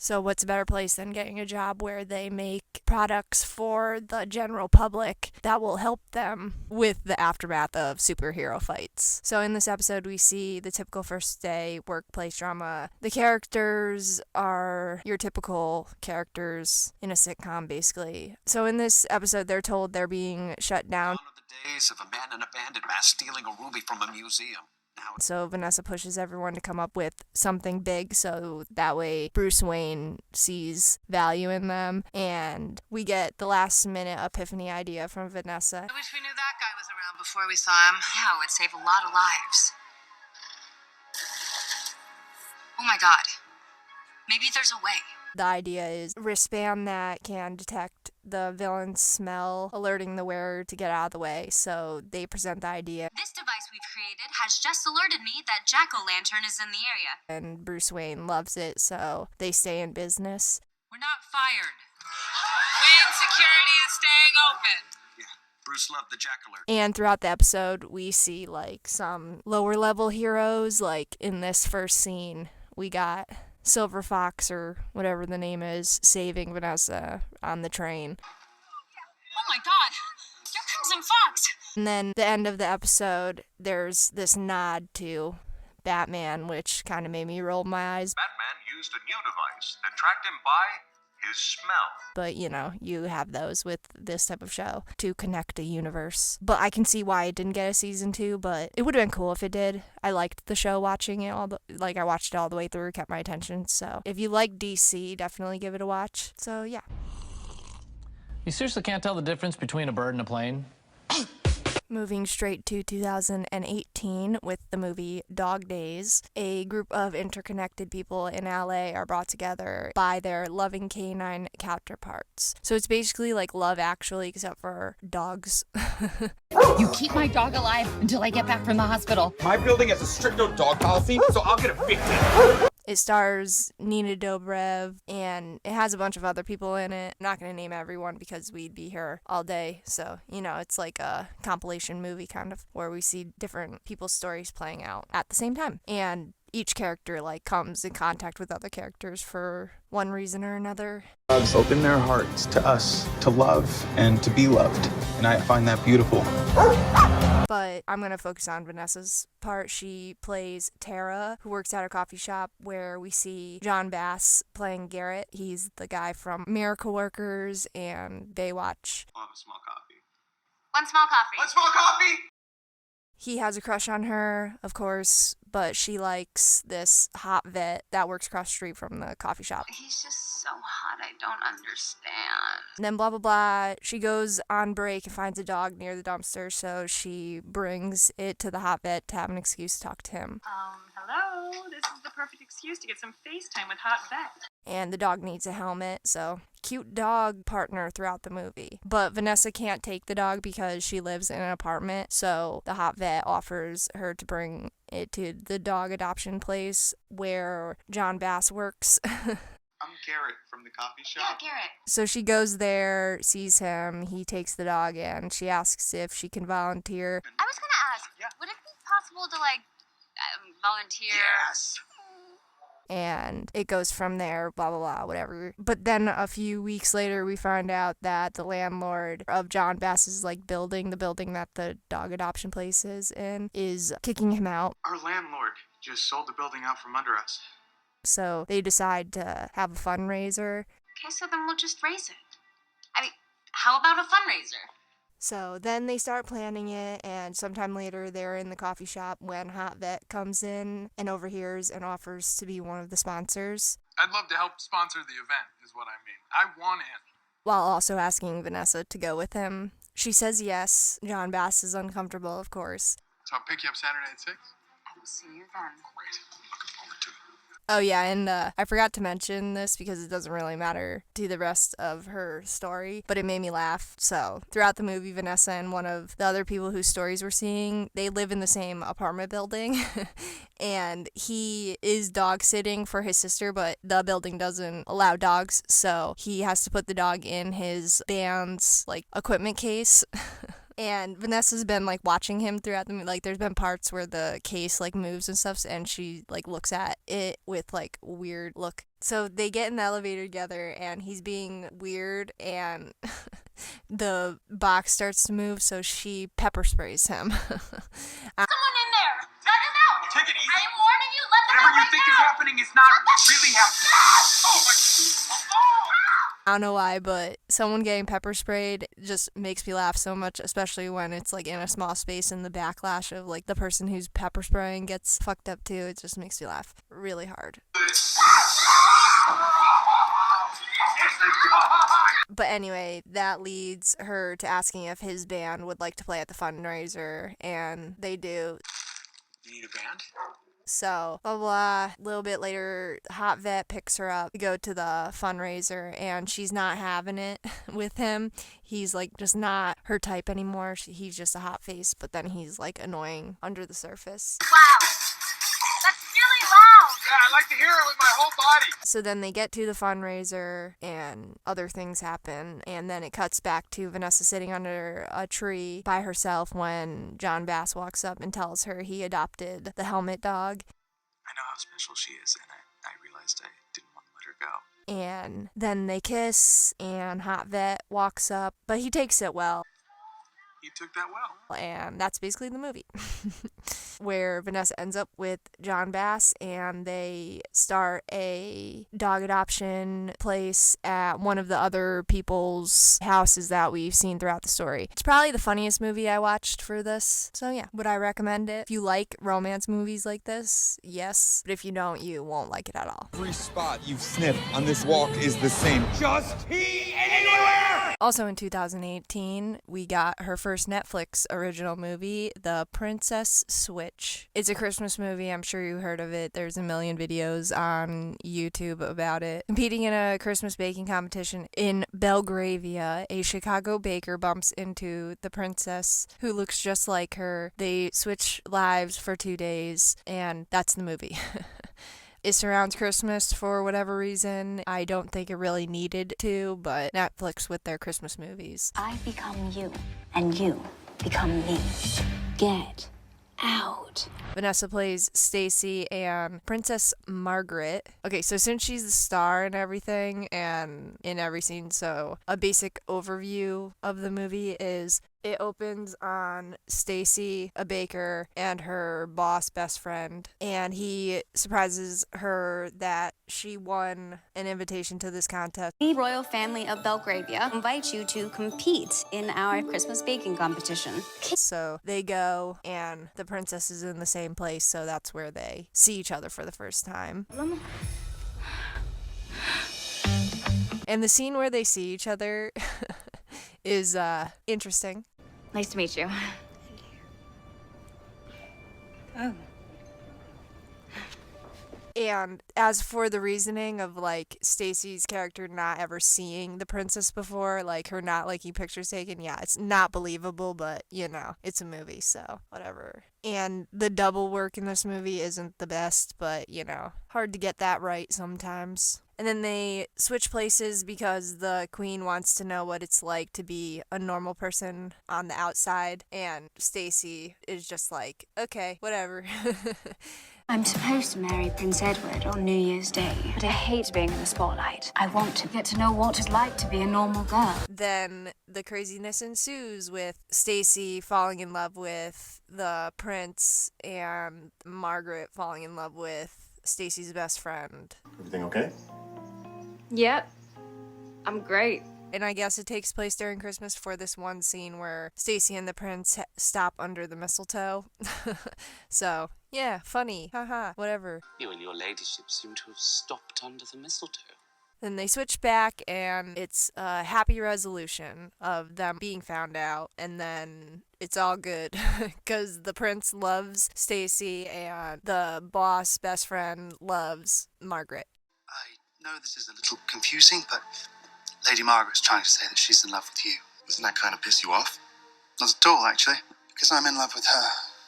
So what's a better place than getting a job where they make products for the general public that will help them with the aftermath of superhero fights? So in this episode, we see the typical first day workplace drama. The characters are your typical characters in a sitcom, basically. So in this episode, they're told they're being shut down. One of the days of a man in a bandit mask stealing a ruby from a museum. So Vanessa pushes everyone to come up with something big so that way Bruce Wayne sees value in them, and we get the last minute epiphany idea from Vanessa. I wish we knew that guy was around before we saw him. Yeah, it would save a lot of lives. Oh my god. Maybe there's a way. The idea is a wristband that can detect the villain's smell, alerting the wearer to get out of the way. So they present the idea. This device we've created has just alerted me that Jack-o'-lantern is in the area. And Bruce Wayne loves it, so they stay in business. We're not fired. Wayne Security is staying open. Bruce loved the Jack alert. And throughout the episode, we see like some lower level heroes. Like in this first scene, we got Silver Fox or whatever the name is saving Vanessa on the train. Oh my god! You're Crimson Fox! And then the end of the episode, there's this nod to Batman, which kind of made me roll my eyes. Batman used a new device that tracked him by his smell. But, you know, you have those with this type of show to connect a universe. But I can see why it didn't get a season 2, but it would have been cool if it did. I liked the show, watching it I watched it all the way through, kept my attention. So if you like DC, definitely give it a watch. So yeah. You seriously can't tell the difference between a bird and a plane? Moving straight to 2018 with the movie Dog Days, a group of interconnected people in LA are brought together by their loving canine counterparts. So it's basically like Love Actually, except for dogs. You keep my dog alive until I get back from the hospital. My building has a strict no dog policy, so I'll get evicted. It stars Nina Dobrev, and it has a bunch of other people in it. I'm not going to name everyone because we'd be here all day. So, you know, it's like a compilation movie kind of where we see different people's stories playing out at the same time. And each character like comes in contact with other characters for one reason or another. Dogs open their hearts to us, to love and to be loved. And I find that beautiful. But I'm going to focus on Vanessa's part. She plays Tara, who works at a coffee shop where we see John Bass playing Garrett. He's the guy from Miracle Workers and Baywatch. I'll have a small coffee. One small coffee. One small coffee! He has a crush on her, of course, but she likes this hot vet that works across the street from the coffee shop. He's just so hot, I don't understand. And then blah, blah, blah. She goes on break and finds a dog near the dumpster, so she brings it to the hot vet to have an excuse to talk to him. Hello? This is the perfect excuse to get some FaceTime with Hot Vet. And the dog needs a helmet, so cute dog partner throughout the movie. But Vanessa can't take the dog because she lives in an apartment, so the hot vet offers her to bring it to the dog adoption place where John Bass works. I'm Garrett from the coffee shop. Yeah, Garrett. So she goes there, sees him, he takes the dog in. She asks if she can volunteer. I was gonna ask, would it be possible to, volunteer? Yes. And it goes from there, blah, blah, blah, whatever. But then a few weeks later, we find out that the landlord of John Bass's, building, the building that the dog adoption place is in, is kicking him out. Our landlord just sold the building out from under us. So they decide to have a fundraiser. Okay, so then we'll just raise it. I mean, how about a fundraiser? So then they start planning it, and sometime later they're in the coffee shop when Hot Vet comes in and overhears and offers to be one of the sponsors. I'd love to help sponsor the event, is what I mean. I want in. While also asking Vanessa to go with him. She says yes. John Bass is uncomfortable, of course. So I'll pick you up Saturday at 6? I will see you then. Great. Looking forward to it. Oh yeah, and I forgot to mention this because it doesn't really matter to the rest of her story, but it made me laugh. So throughout the movie, Vanessa and one of the other people whose stories we're seeing, they live in the same apartment building, and he is dog sitting for his sister, but the building doesn't allow dogs, so he has to put the dog in his band's equipment case. And Vanessa's been watching him throughout the movie. There's been parts where the case moves and stuff, and she looks at it with weird look. So they get in the elevator together, and he's being weird, and the box starts to move, so she pepper sprays him. Someone in there! Let them out! Take it easy. I am warning you, let them Whatever out you right think now! is happening is not really happening. Oh my... I don't know why, but someone getting pepper sprayed just makes me laugh so much, especially when it's in a small space and the backlash of the person who's pepper spraying gets fucked up too. It just makes me laugh really hard. But anyway, that leads her to asking if his band would like to play at the fundraiser, and they do. You need a band? So, blah, blah. A little bit later, Hot Vet picks her up to go to the fundraiser, and she's not having it with him. He's like just not her type anymore. He's just a hot face, but then he's like annoying under the surface. Wow, that's really loud. Yeah, I like to hear it with my whole body. So then they get to the fundraiser and other things happen, and then it cuts back to Vanessa sitting under a tree by herself when John Bass walks up and tells her he adopted the helmet dog. I know how special she is, and I realized I didn't want to let her go. And then they kiss, and Hot Vet walks up, but he takes it well. You took that well. And that's basically the movie. Where Vanessa ends up with John Bass, and they start a dog adoption place at one of the other people's houses that we've seen throughout the story. It's probably the funniest movie I watched for this. So yeah, would I recommend it? If you like romance movies like this, yes. But if you don't, you won't like it at all. Every spot you've sniffed on this walk is the same. Just pee anywhere! Also in 2018, we got her first Netflix original movie, The Princess Switch. It's a Christmas movie. I'm sure you heard of it. There's a million videos on YouTube about it. Competing in a Christmas baking competition in Belgravia, a Chicago baker bumps into the princess who looks just like her. They switch lives for 2 days, and that's the movie. It surrounds Christmas for whatever reason. I don't think it really needed to, but Netflix with their Christmas movies. I become you, and you become me. Get out. Vanessa plays Stacy and Princess Margaret. Okay, so since she's the star and everything, and in every scene, so a basic overview of the movie is it opens on Stacy, a baker, and her boss best friend, and he surprises her that she won an invitation to this contest. The royal family of Belgravia invites you to compete in our Christmas baking competition. So they go, and the princess is in the same place, so that's where they see each other for the first time. And the scene where they see each other is interesting. Nice to meet you. Oh. And as for the reasoning of like Stacy's character not ever seeing the princess before, like her not liking pictures taken, yeah, it's not believable, but you know, it's a movie, so whatever. And the double work in this movie isn't the best, but you know, hard to get that right sometimes. And then they switch places because the queen wants to know what it's like to be a normal person on the outside, and Stacy is just like, okay, whatever. I'm supposed to marry Prince Edward on New Year's Day, but I hate being in the spotlight. I want to get to know what it's like to be a normal girl. Then the craziness ensues with Stacy falling in love with the prince and Margaret falling in love with Stacy's best friend. Everything okay? Yep. I'm great. And I guess it takes place during Christmas for this one scene where Stacy and the prince stop under the mistletoe. So, yeah, funny. Haha, whatever. You and your ladyship seem to have stopped under the mistletoe. Then they switch back, and it's a happy resolution of them being found out, and then it's all good because the prince loves Stacy and the boss best friend loves Margaret. I know this is a little confusing, but Lady Margaret's trying to say that she's in love with you. Doesn't that kind of piss you off? Not at all, actually, because I'm in love with her.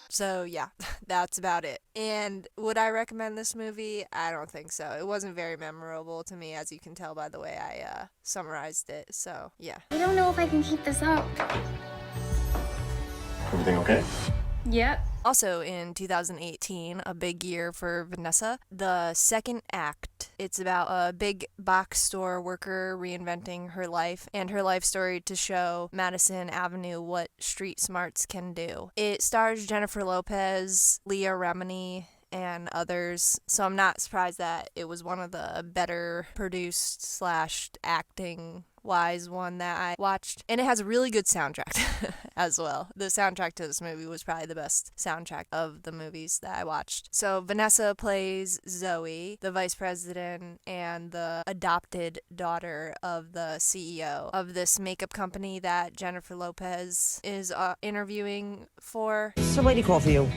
So yeah, that's about it. And would I recommend this movie? I don't think so. It wasn't very memorable to me, as you can tell by the way I summarized it. So yeah. I don't know if I can keep this up. Everything okay? Yep. Also in 2018, a big year for Vanessa, The Second Act. It's about a big box store worker reinventing her life and her life story to show Madison Avenue what street smarts can do. It stars Jennifer Lopez, Leah Remini, and others, so I'm not surprised that it was one of the better produced / acting wise one that I watched. And it has a really good soundtrack as well. The soundtrack to this movie was probably the best soundtrack of the movies that I watched. So Vanessa plays Zoe, the vice president and the adopted daughter of the CEO of this makeup company that Jennifer Lopez is interviewing for. It's a lady call for you.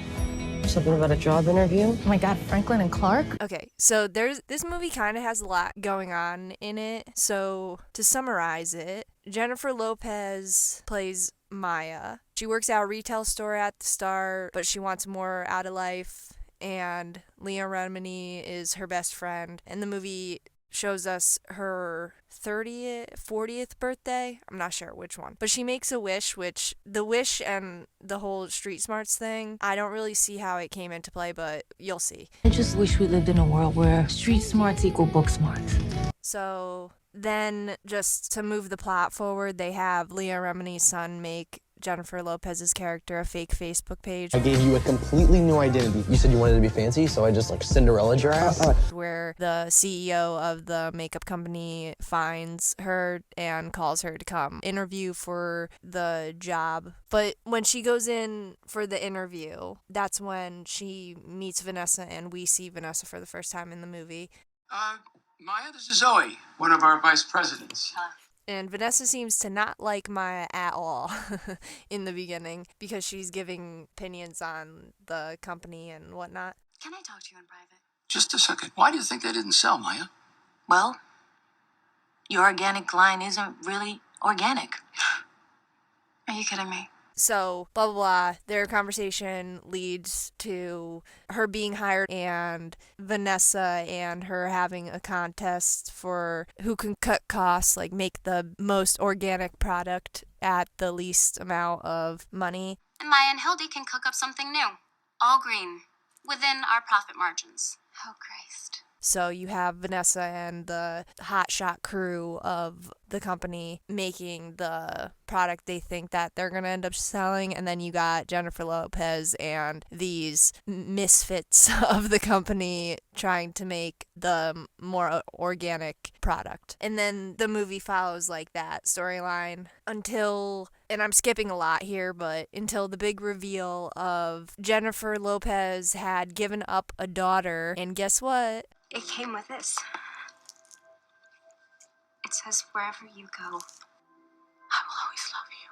Something about a job interview? Oh my God, Franklin and Clark? Okay, so this movie kind of has a lot going on in it. So to summarize it, Jennifer Lopez plays Maya. She works at a retail store at the start, but she wants more out of life. And Leah Remini is her best friend. And the movie shows us her 40th birthday. I'm not sure which one. But she makes a wish, which the wish and the whole street smarts thing, I don't really see how it came into play, but you'll see. I just wish we lived in a world where street smarts equal book smarts. So then, just to move the plot forward, they have Leah Remini's son make Jennifer Lopez's character a fake Facebook page. I gave you a completely new identity. You said you wanted to be fancy, so I just like Cinderella'd your ass. Where the CEO of the makeup company finds her and calls her to come interview for the job. But when she goes in for the interview, that's when she meets Vanessa and we see Vanessa for the first time in the movie. Maya, this is Zoe, one of our vice presidents. And Vanessa seems to not like Maya at all in the beginning because she's giving opinions on the company and whatnot. Can I talk to you in private? Just a second. Why do you think they didn't sell, Maya? Well, your organic line isn't really organic. Are you kidding me? So, blah, blah, blah. Their conversation leads to her being hired and Vanessa and her having a contest for who can cut costs, like make the most organic product at the least amount of money. And Maya and Hildy can cook up something new. All green. Within our profit margins. Oh, Christ. So you have Vanessa and the hotshot crew of the company making the product they think that they're going to end up selling. And then you got Jennifer Lopez and these misfits of the company trying to make the more organic product. And then the movie follows like that storyline until, and I'm skipping a lot here, but until the big reveal of Jennifer Lopez had given up a daughter. And guess what? It came with this. It says, wherever you go, I will always love you.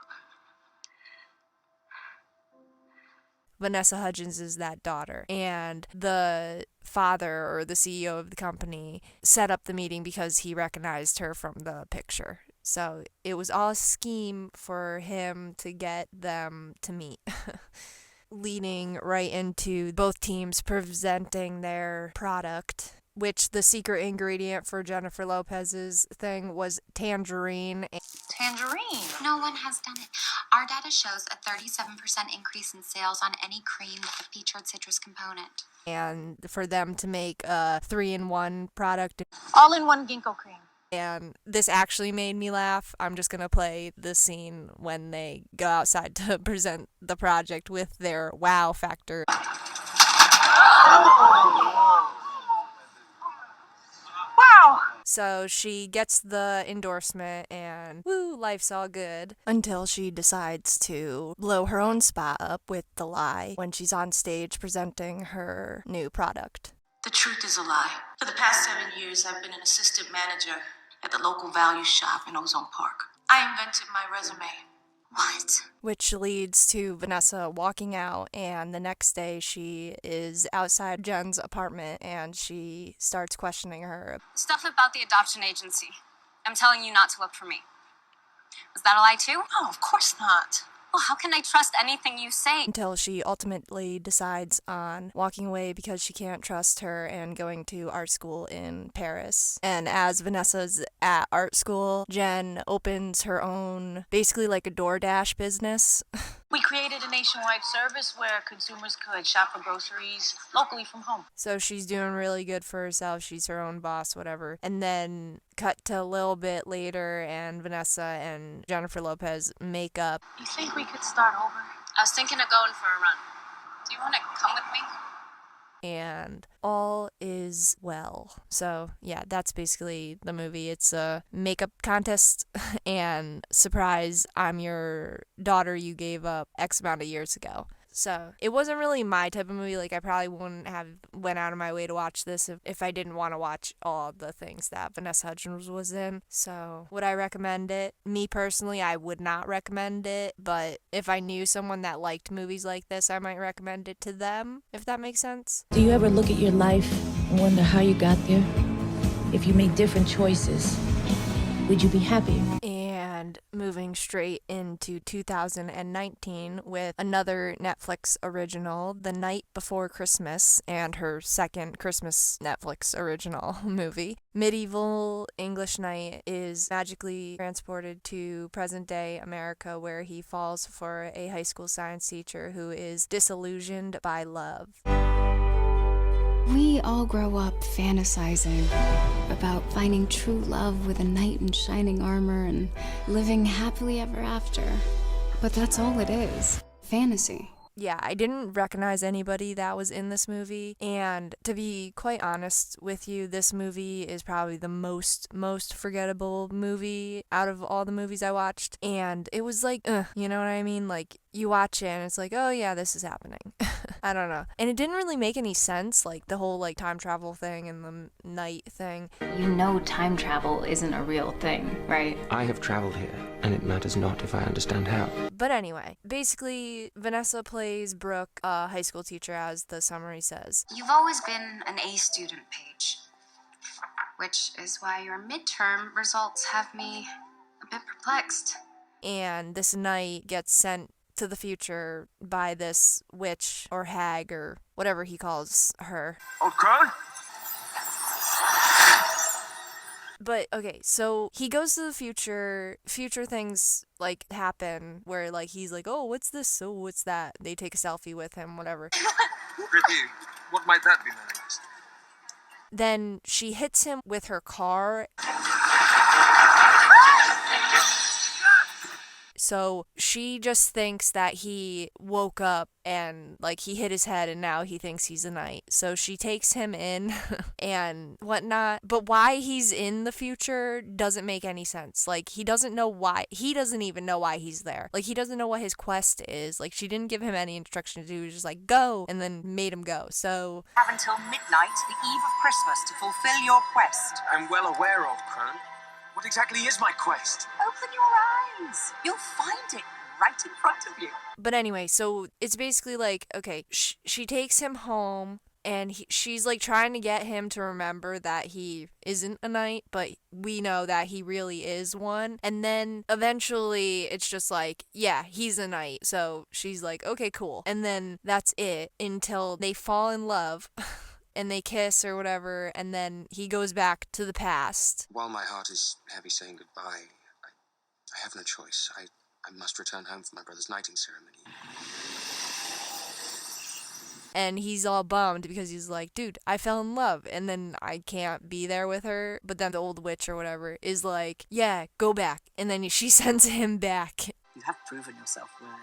Vanessa Hudgens is that daughter. And the father or the CEO of the company set up the meeting because he recognized her from the picture. So it was all a scheme for him to get them to meet. Leading right into both teams presenting their product, which the secret ingredient for Jennifer Lopez's thing was tangerine. Tangerine? No one has done it. Our data shows a 37% increase in sales on any cream with a featured citrus component. And for them to make a 3-in-1 product. All-in-one ginkgo cream. And this actually made me laugh. I'm just going to play the scene when they go outside to present the project with their wow factor. Wow! So she gets the endorsement and woo, life's all good. Until she decides to blow her own spot up with the lie when she's on stage presenting her new product. The truth is a lie. For the past 7 years, I've been an assistant manager at the local value shop in Ozone Park. I invented my resume. What? Which leads to Vanessa walking out, and the next day she is outside Jen's apartment and she starts questioning her. Stuff about the adoption agency. I'm telling you not to look for me. Was that a lie too? No, of course not. Well, how can I trust anything you say? Until she ultimately decides on walking away because she can't trust her and going to art school in Paris. And as Vanessa's at art school, Jen opens her own, basically like a DoorDash business. We created a nationwide service where consumers could shop for groceries locally from home. So she's doing really good for herself. She's her own boss, whatever. And then cut to a little bit later and Vanessa and Jennifer Lopez make up. You think we could start over? I was thinking of going for a run. Do you want to come with me? And all is well. So yeah, that's basically the movie. It's a makeup contest and surprise, I'm your daughter you gave up X amount of years ago. So it wasn't really my type of movie. Like, I probably wouldn't have went out of my way to watch this if I didn't want to watch all the things that Vanessa Hudgens was in. So would I recommend it? Me personally, I would not recommend it, but if I knew someone that liked movies like this, I might recommend it to them, if that makes sense. Do you ever look at your life and wonder how you got there? If you made different choices, would you be happier? And moving straight into 2019 with another Netflix original, The Night Before Christmas, and her second Christmas Netflix original movie. Medieval English Knight is magically transported to present-day America, where he falls for a high school science teacher who is disillusioned by love. We all grow up fantasizing about finding true love with a knight in shining armor and living happily ever after. But that's all it is. Fantasy. Yeah, I didn't recognize anybody that was in this movie, and to be quite honest with you, this movie is probably the most forgettable movie out of all the movies I watched, and it was like, you know what I mean? Like, you watch it and it's like, oh yeah, this is happening. I don't know. And it didn't really make any sense, like the whole like time travel thing and the night thing. You know time travel isn't a real thing, right? I have traveled here, and it matters not if I understand how. But anyway, basically, Vanessa plays Brooke, a high school teacher, as the summary says. You've always been an A student, Paige, which is why your midterm results have me a bit perplexed. And this knight gets sent to the future by this witch or hag or whatever he calls her. Old crone? But okay, so he goes to the future things like happen where like he's like, oh, what's this? Oh, what's that? They take a selfie with him, whatever. Pretty. What might that be, Melanie? Then she hits him with her car. So she just thinks that he woke up and like he hit his head and now he thinks he's a knight. So she takes him in and whatnot. But why he's in the future doesn't make any sense. Like he doesn't know why. He doesn't even know why he's there. Like he doesn't know what his quest is. Like she didn't give him any instruction to do. He was just like, go, and then made him go. So have until midnight, the eve of Christmas, to fulfill your quest. I'm well aware, Old crone. What exactly is my quest? Open your eyes. You'll find it right in front of you. But anyway, so it's basically like, okay, she takes him home and she's like trying to get him to remember that he isn't a knight, but we know that he really is one. And then eventually it's just like, yeah, he's a knight. So she's like, okay, cool. And then that's it until they fall in love. And they kiss or whatever, and then he goes back to the past. While my heart is heavy saying goodbye, I have no choice. I must return home for my brother's knighting ceremony. And he's all bummed because he's like, dude, I fell in love, and then I can't be there with her. But then the old witch or whatever is like, yeah, go back. And then she sends him back. You have proven yourself worthy.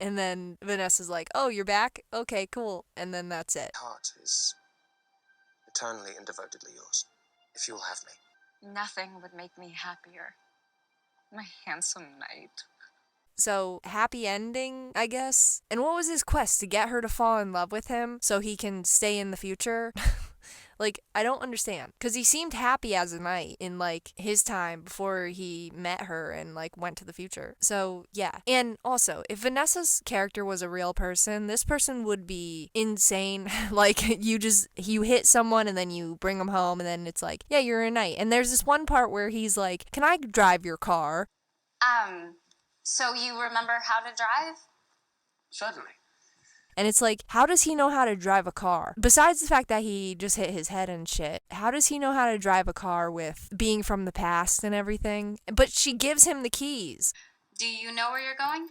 And then Vanessa's like, oh, you're back? Okay, cool. And then that's it. My heart is eternally and devotedly yours, if you'll have me. Nothing would make me happier. My handsome knight. So, happy ending, I guess. And what was his quest? To get her to fall in love with him so he can stay in the future? Like, I don't understand. Because he seemed happy as a knight in, like, his time before he met her and, like, went to the future. So, yeah. And also, if Vanessa's character was a real person, this person would be insane. Like, you hit someone and then you bring them home and then it's like, yeah, you're a knight. And there's this one part where he's like, can I drive your car? So you remember how to drive? Certainly. And it's like, how does he know how to drive a car? Besides the fact that he just hit his head and shit, how does he know how to drive a car with being from the past and everything? But she gives him the keys. Do you know where you're going?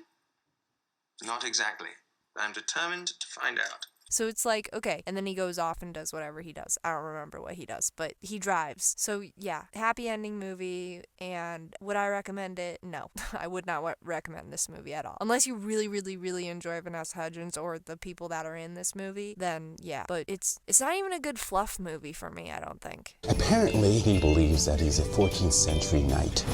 Not exactly. I'm determined to find out. So it's like, okay. And then he goes off and does whatever he does. I don't remember what he does, but he drives. So yeah, happy ending movie. And would I recommend it? No, I would not recommend this movie at all. Unless you really, really, really enjoy Vanessa Hudgens or the people that are in this movie, then yeah. But it's not even a good fluff movie for me, I don't think. Apparently, he believes that he's a 14th century knight.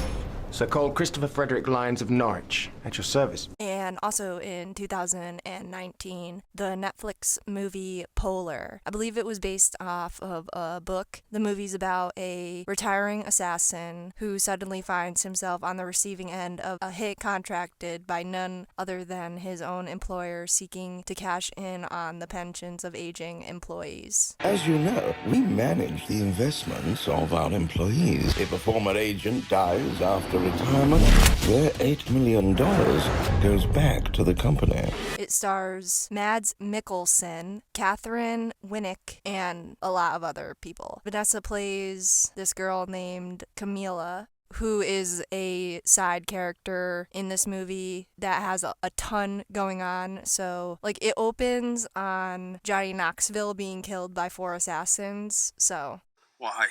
Sir Cole Christopher Frederick Lyons of Norwich, at your service. And also in 2019, the Netflix movie Polar. I believe it was based off of a book. The movie's about a retiring assassin who suddenly finds himself on the receiving end of a hit contracted by none other than his own employer seeking to cash in on the pensions of aging employees. As you know, we manage the investments of our employees. If a former agent dies after retirement, their $8 million goes back to the company. It stars Mads Mikkelsen, Catherine Winnick, and a lot of other people. Vanessa plays this girl named Camila, who is a side character in this movie that has a ton going on. So, like, it opens on Johnny Knoxville being killed by 4 assassins, so... Why?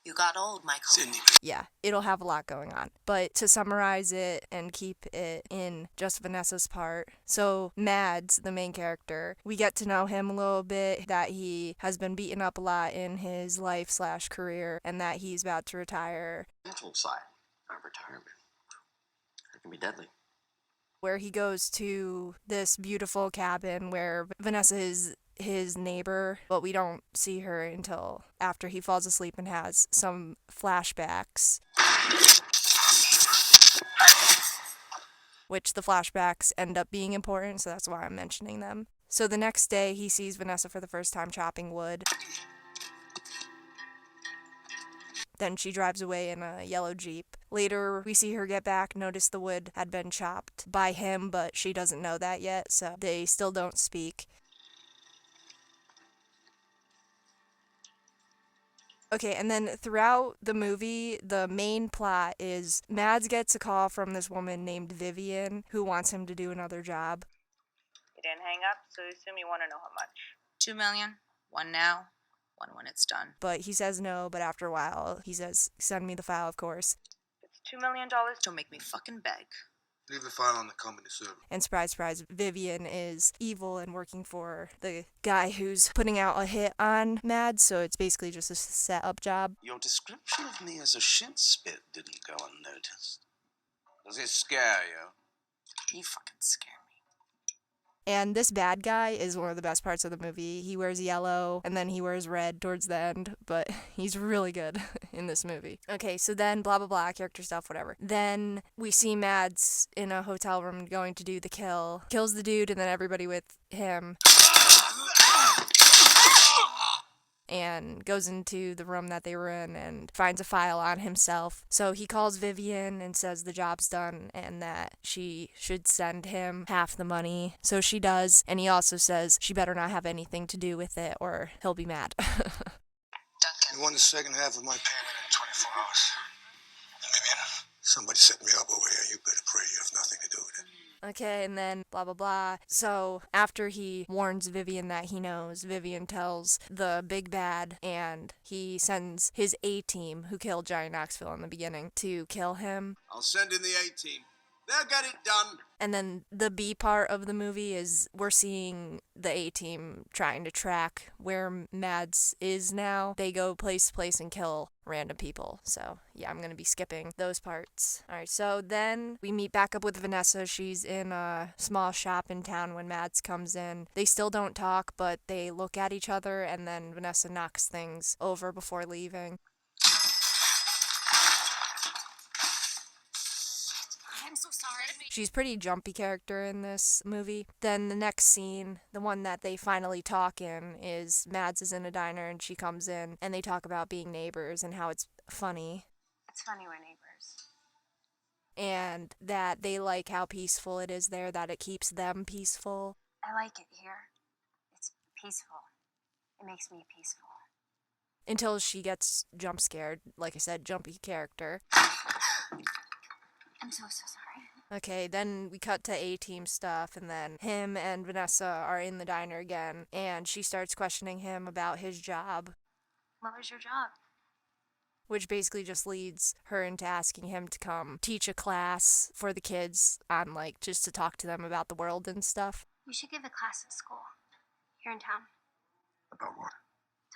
You got old, Michael. Cindy. Yeah, it'll have a lot going on. But to summarize it and keep it in just Vanessa's part, so Mads, the main character, we get to know him a little bit, that he has been beaten up a lot in his life/career, and that he's about to retire. Mental side of retirement. It can be deadly. Where he goes to this beautiful cabin where Vanessa is his neighbor, but we don't see her until after he falls asleep and has some flashbacks. Which the flashbacks end up being important, so that's why I'm mentioning them. So the next day, he sees Vanessa for the first time chopping wood. Then she drives away in a yellow Jeep. Later, we see her get back, notice the wood had been chopped by him, but she doesn't know that yet, so they still don't speak. Okay, and then throughout the movie, the main plot is Mads gets a call from this woman named Vivian who wants him to do another job. You didn't hang up, so I assume you want to know how much. $2 million. One now, one when it's done. But he says no, but after a while, he says, send me the file, of course. It's $2 million. Don't make me fucking beg. Leave the file on the company server. And surprise, surprise, Vivian is evil and working for the guy who's putting out a hit on Mads, so it's basically just a set-up job. Your description of me as a shit spit didn't go unnoticed. Does it scare you? You fucking scare me. And this bad guy is one of the best parts of the movie. He wears yellow, and then he wears red towards the end, but he's really good in this movie. Okay, so then blah, blah, blah, character stuff, whatever. Then we see Mads in a hotel room going to do the kill. Kills the dude, and then everybody with him. And goes into the room that they were in and finds a file on himself. So he calls Vivian and says the job's done and that she should send him half the money. So she does, and he also says she better not have anything to do with it or he'll be mad. You want the second half of my payment in 24 hours. Vivian, somebody set me up over here. You better pray you have nothing to do with it. Okay, and then blah, blah, blah. So after he warns Vivian that he knows, Vivian tells the big bad, and he sends his A-team, who killed Johnny Knoxville in the beginning, to kill him. I'll send in the A-team. They'll get it done. And then the B part of the movie is we're seeing the A-team trying to track where Mads is now. They go place to place and kill random people. So, yeah, I'm going to be skipping those parts. All right, so then we meet back up with Vanessa. She's in a small shop in town when Mads comes in. They still don't talk, but they look at each other, and then Vanessa knocks things over before leaving. I'm so sorry. She's a pretty jumpy character in this movie. Then the next scene, the one that they finally talk in, is Mads is in a diner and she comes in and they talk about being neighbors and how it's funny. It's funny we're neighbors. And that they like how peaceful it is there, that it keeps them peaceful. I like it here. It's peaceful. It makes me peaceful. Until she gets jump scared. Like I said, jumpy character. I'm so sorry. Okay, then we cut to A-team stuff, and then him and Vanessa are in the diner again, and she starts questioning him about his job. What was your job? Which basically just leads her into asking him to come teach a class for the kids on, like, just to talk to them about the world and stuff. You should give a class at school. Here in town. About what?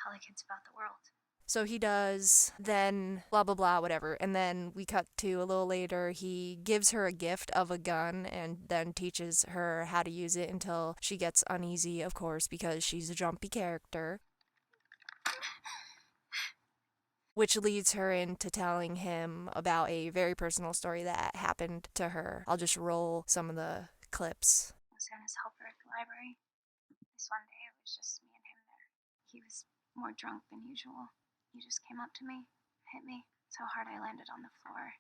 Tell the kids about the world. So he does, then blah, blah, blah, whatever. And then we cut to a little later, he gives her a gift of a gun and then teaches her how to use it until she gets uneasy, of course, because she's a jumpy character. Which leads her into telling him about a very personal story that happened to her. I'll just roll some of the clips. I was Santa's helper at the library. This one day it was just me and him there. He was more drunk than usual. He just came up to me, hit me so hard I landed on the floor.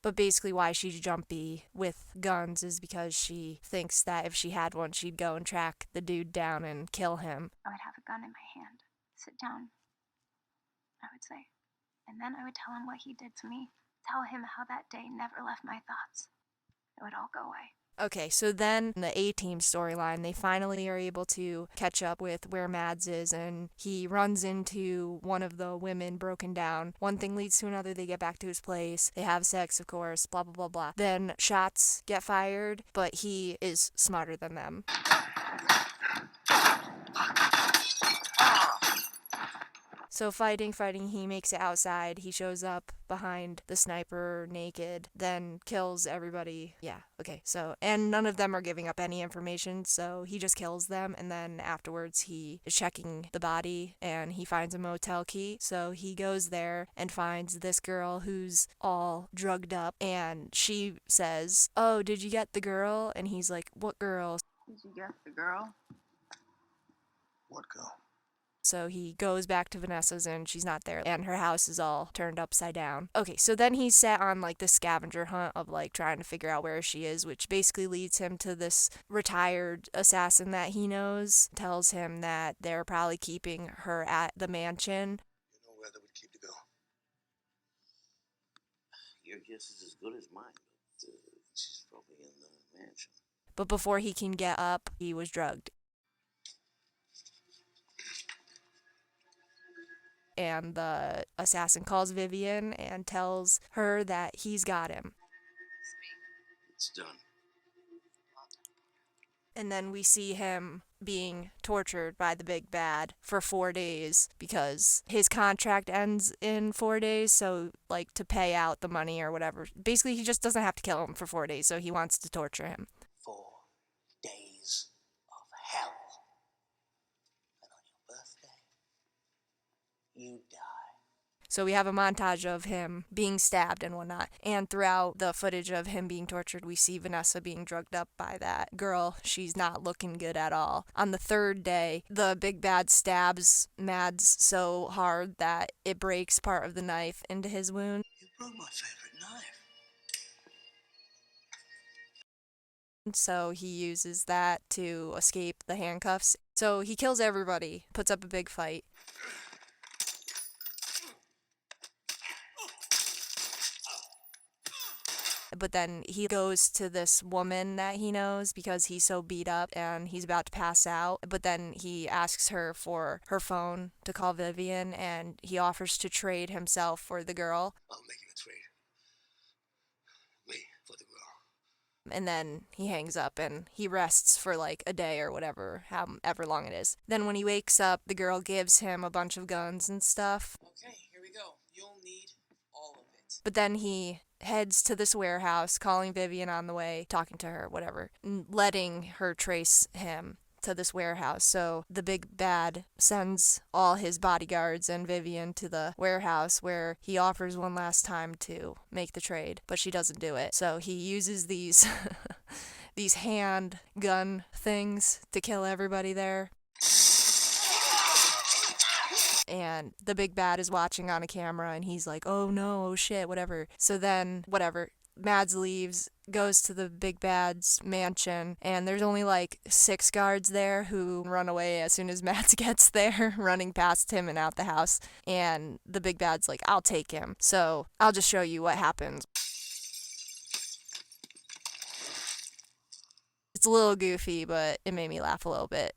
But basically why she's jumpy with guns is because she thinks that if she had one, she'd go and track the dude down and kill him. I would have a gun in my hand. Sit down, I would say. And then I would tell him what he did to me. Tell him how that day never left my thoughts. It would all go away. Okay, so then the A-Team storyline, they finally are able to catch up with where Mads is, and he runs into one of the women broken down. One thing leads to another, they get back to his place, they have sex, of course, blah, blah, blah, blah. Then shots get fired, but he is smarter than them. So fighting, he makes it outside, he shows up behind the sniper naked, then kills everybody. Yeah, okay, so, and none of them are giving up any information, so he just kills them, and then afterwards he is checking the body, and he finds a motel key, so he goes there and finds this girl who's all drugged up, and she says, "Oh, did you get the girl?" And he's like, "What girl?" Did you get the girl? What girl? So he goes back to Vanessa's and she's not there, and her house is all turned upside down. Okay, so then he's set on like the scavenger hunt of like trying to figure out where she is, which basically leads him to this retired assassin that he knows, tells him that they're probably keeping her at the mansion. You know where they would keep the girl? Your guess is as good as mine, but she's probably in the mansion. But before he can get up, he was drugged. And the assassin calls Vivian and tells her that he's got him. It's done. And then we see him being tortured by the big bad for 4 days because his contract ends in 4 days, so like to pay out the money or whatever. Basically, he just doesn't have to kill him for 4 days, so he wants to torture him. 4 days of hell. And on your birthday, you die. So we have a montage of him being stabbed and whatnot. And throughout the footage of him being tortured, we see Vanessa being drugged up by that girl. She's not looking good at all. On the 3rd day, the big bad stabs Mads so hard that it breaks part of the knife into his wound. You broke my favorite knife. So he uses that to escape the handcuffs. So he kills everybody, puts up a big fight. But then he goes to this woman that he knows because he's so beat up and he's about to pass out. But then he asks her for her phone to call Vivian, and he offers to trade himself for the girl. I'll make you a trade. Me for the girl. And then he hangs up and he rests for like a day or whatever, however long it is. Then when he wakes up, the girl gives him a bunch of guns and stuff. Okay, here we go. You'll need all of it. But then he heads to this warehouse, calling Vivian on the way, talking to her, whatever, letting her trace him to this warehouse. So the big bad sends all his bodyguards and Vivian to the warehouse where he offers one last time to make the trade, but she doesn't do it. So he uses these these hand gun things to kill everybody there. And the big bad is watching on a camera and he's like, "Oh no, oh shit, whatever." So then, whatever, Mads leaves, goes to the big bad's mansion, and there's only like 6 guards there who run away as soon as Mads gets there, running past him and out the house. And the big bad's like, "I'll take him." So I'll just show you what happens. It's a little goofy, but it made me laugh a little bit.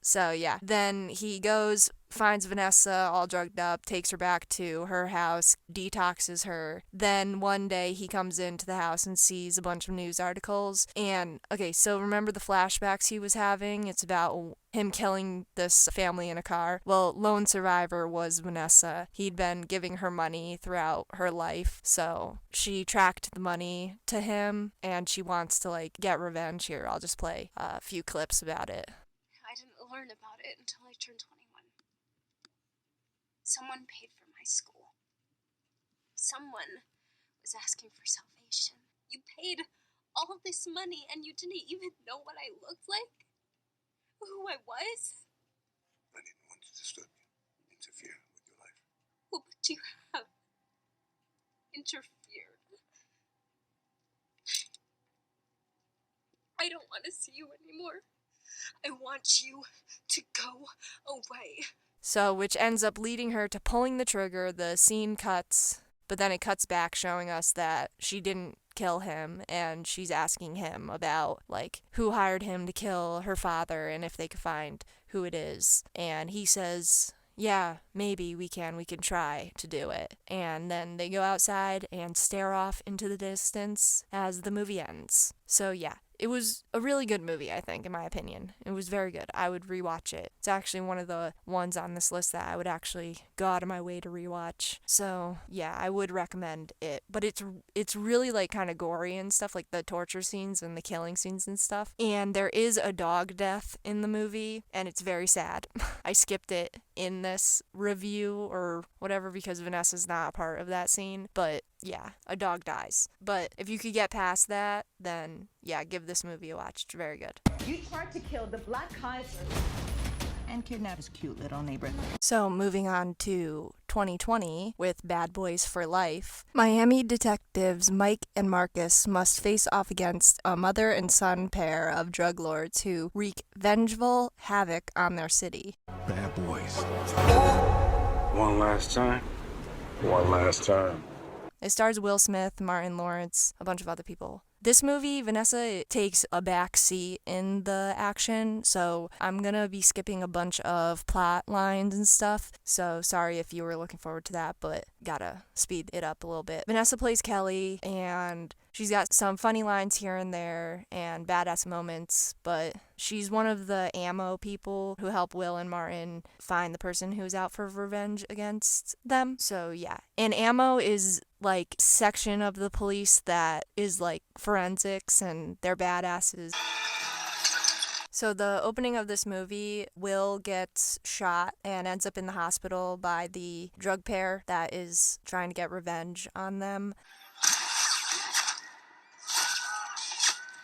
So yeah, then he goes, finds Vanessa all drugged up, takes her back to her house, detoxes her. Then one day he comes into the house and sees a bunch of news articles. And okay, so remember the flashbacks he was having? It's about him killing this family in a car. Well, lone survivor was Vanessa. He'd been giving her money throughout her life, so she tracked the money to him, and she wants to like get revenge. Here, I'll just play a few clips about it. I didn't learn about it until I turned 21. Someone paid for my school. Someone was asking for salvation. You paid all this money and you didn't even know what I looked like? Who I was? I didn't want to disturb you, interfere with your life. Well, but you have interfered. I don't want to see you anymore. I want you to go away. So, which ends up leading her to pulling the trigger. The scene cuts, but then it cuts back showing us that she didn't kill him, and she's asking him about, like, who hired him to kill her father and if they could find who it is. And he says, yeah, maybe we can try to do it. And then they go outside and stare off into the distance as the movie ends. So yeah, it was a really good movie, I think, in my opinion. It was very good. I would rewatch it. It's actually one of the ones on this list that I would actually go out of my way to rewatch. So yeah, I would recommend it. But it's really like kind of gory and stuff, like the torture scenes and the killing scenes and stuff. And there is a dog death in the movie, and it's very sad. I skipped it in this review or whatever because Vanessa's not a part of that scene. But yeah, a dog dies. But if you could get past that, then yeah, give this movie a watch. It's very good. You tried to kill the Black Kaiser and kidnap his cute little neighbor. So moving on to 2020 with Bad Boys for Life, Miami detectives Mike and Marcus must face off against a mother and son pair of drug lords who wreak vengeful havoc on their city. Bad boys. One last time. One last time. It stars Will Smith, Martin Lawrence, a bunch of other people. This movie, Vanessa takes a back seat in the action, so I'm gonna be skipping a bunch of plot lines and stuff, so sorry if you were looking forward to that, but gotta speed it up a little bit. Vanessa plays Kelly, and she's got some funny lines here and there and badass moments, but she's one of the ammo people who help Will and Martin find the person who's out for revenge against them. So yeah. And ammo is like section of the police that is like forensics, and they're badasses. So the opening of this movie, Will gets shot and ends up in the hospital by the drug pair that is trying to get revenge on them.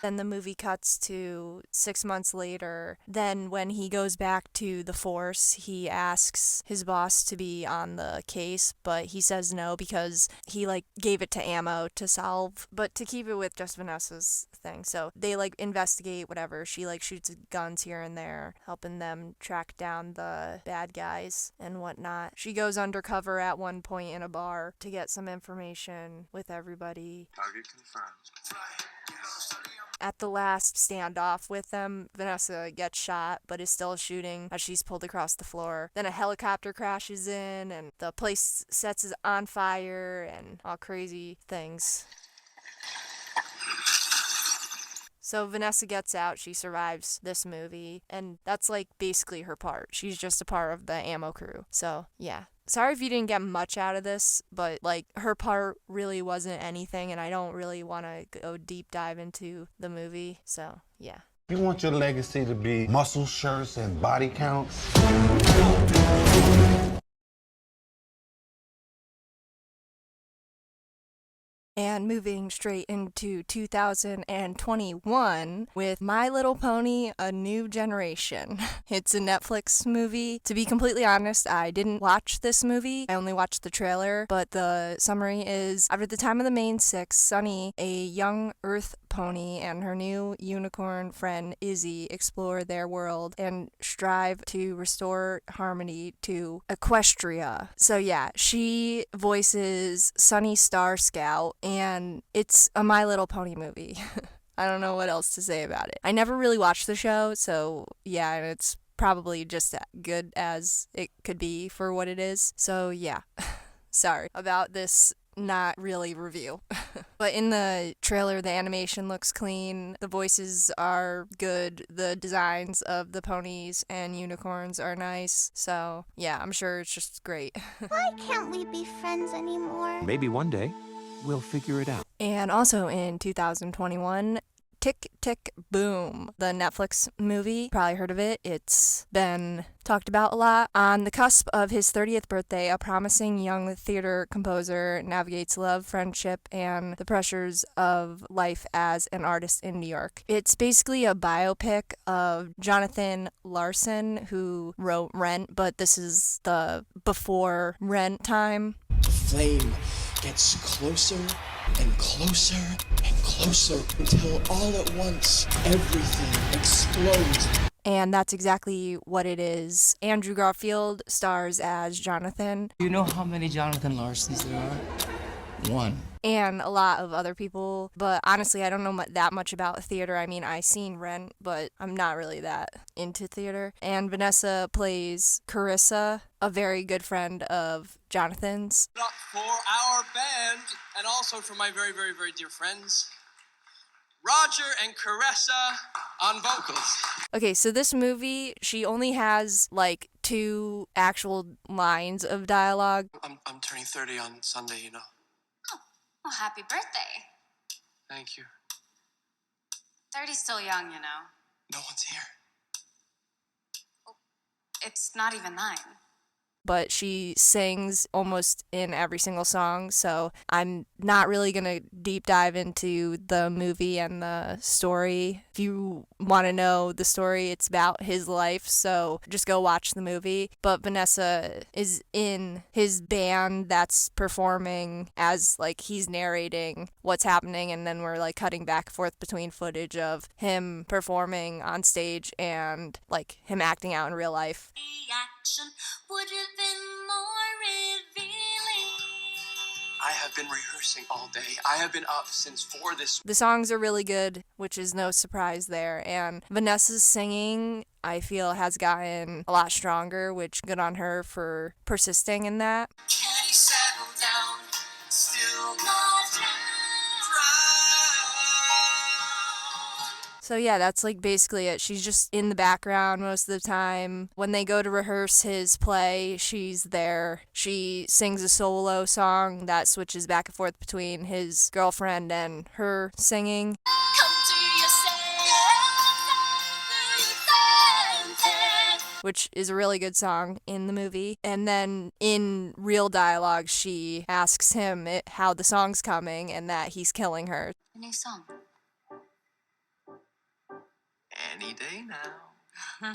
Then the movie cuts to 6 months later. Then when he goes back to the force, he asks his boss to be on the case, but he says no because he gave it to Ammo to solve, but to keep it with just Vanessa's thing. So they investigate whatever. She shoots guns here and there, helping them track down the bad guys and whatnot. She goes undercover at one point in a bar to get some information with everybody. Target confirmed. At the last standoff with them, Vanessa gets shot, but is still shooting as she's pulled across the floor. Then a helicopter crashes in, and the place sets on fire, and all crazy things. So Vanessa gets out, she survives this movie, and that's basically her part. She's just a part of the ammo crew. So yeah. Sorry if you didn't get much out of this, but her part really wasn't anything, and I don't really want to go deep dive into the movie. So yeah. You want your legacy to be muscle shirts and body counts? And moving straight into 2021 with My Little Pony: A New Generation. It's a Netflix movie. To be completely honest, I didn't watch this movie. I only watched the trailer, but the summary is, after the time of the main six, Sunny, a young Earth pony, and her new unicorn friend Izzy explore their world and strive to restore harmony to Equestria. So yeah, she voices Sunny Star Scout, and it's a My Little Pony movie. I don't know what else to say about it. I never really watched the show, so yeah, and it's probably just as good as it could be for what it is. So yeah, sorry about this not really review. But in the trailer, the animation looks clean, the voices are good, the designs of the ponies and unicorns are nice. So yeah, I'm sure it's just great. Why can't we be friends anymore? Maybe one day we'll figure it out. And also in 2021, Tick, Tick, Boom, the Netflix movie. Probably heard of it. It's been talked about a lot. On the cusp of his 30th birthday, a promising young theater composer navigates love, friendship, and the pressures of life as an artist in New York. It's basically a biopic of Jonathan Larson, who wrote Rent, but this is the before Rent time. The flame gets closer and closer and closer until all at once everything explodes. And that's exactly what it is. Andrew Garfield stars as Jonathan. Do you know how many Jonathan Larsons there are? One. And a lot of other people, but honestly, I don't know that much about theater. I mean, I seen Rent, but I'm not really that into theater. And Vanessa plays Carissa, a very good friend of Jonathan's. Up for our band, and also for my very, very, very dear friends, Roger and Caressa on vocals. Okay, so this movie, she only has like 2 actual lines of dialogue. I'm turning 30 on Sunday, you know. Well, happy birthday. Thank you. 30's still young, you know. No one's here. It's not even 9. But she sings almost in every single song, so I'm not really gonna deep dive into the movie and the story. If you want to know the story, it's about his life, so just go watch the movie. But Vanessa is in his band that's performing as like he's narrating what's happening, and then we're like cutting back and forth between footage of him performing on stage and like him acting out in real life. Would have been more revealing. I have been rehearsing all day. I have been up since 4 this. The songs are really good, which is no surprise there. And Vanessa's singing, I feel, has gotten a lot stronger, which good on her for persisting in that. Can you settle down? Still not drown. So yeah, that's like basically it. She's just in the background most of the time. When they go to rehearse his play, she's there. She sings a solo song that switches back and forth between his girlfriend and her singing. Which is a really good song in the movie. And then in real dialogue, she asks him how the song's coming and that he's killing her. A new song. Any day now.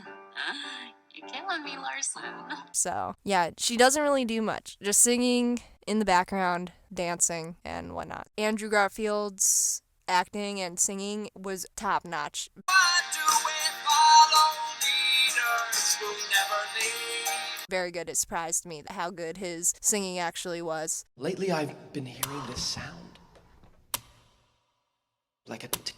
You're killing me, Larson. So, yeah, she doesn't really do much. Just singing in the background, dancing, and whatnot. Andrew Garfield's acting and singing was top notch. Very good. It surprised me how good his singing actually was. Lately, I've been hearing this sound. Like a tick.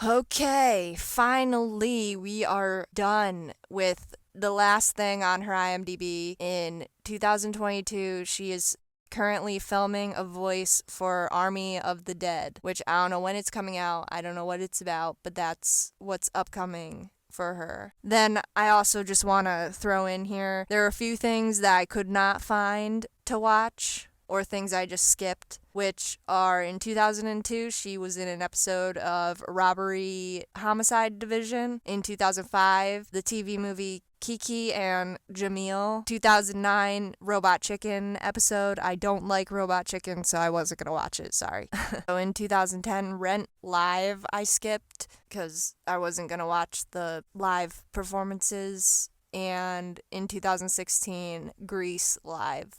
Okay, finally we are done with the last thing on her IMDb. In 2022, she is currently filming a voice for Army of the Dead, which I don't know when it's coming out. I don't know what it's about, but that's what's upcoming for her. Then I also just want to throw in here, there are a few things that I could not find to watch, or things I just skipped, which are in 2002, she was in an episode of Robbery Homicide Division. In 2005, the TV movie Kiki and Jamil. 2009, Robot Chicken episode. I don't like Robot Chicken, so I wasn't going to watch it, sorry. So in 2010, Rent Live I skipped because I wasn't going to watch the live performances. And in 2016, Grease Live.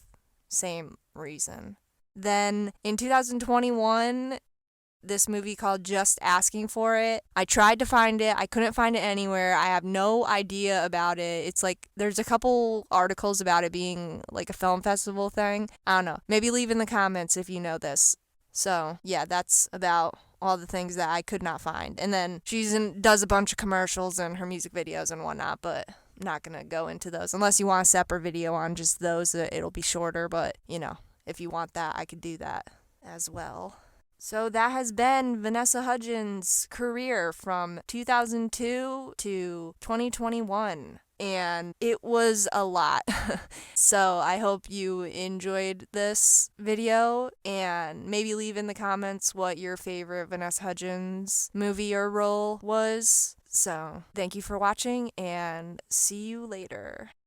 Same reason. Then in 2021, this movie called Just Asking for It. I tried to find it. I couldn't find it anywhere. I have no idea about it. It's like there's a couple articles about it being like a film festival thing. I don't know. Maybe leave in the comments if you know this. So, yeah, that's about all the things that I could not find. And then does a bunch of commercials and her music videos and whatnot, but I'm not going to go into those. Unless you want a separate video on just those, it'll be shorter. But, if you want that, I could do that as well. So that has been Vanessa Hudgens' career from 2002 to 2021. And it was a lot. So I hope you enjoyed this video, and maybe leave in the comments what your favorite Vanessa Hudgens movie or role was. So thank you for watching, and see you later.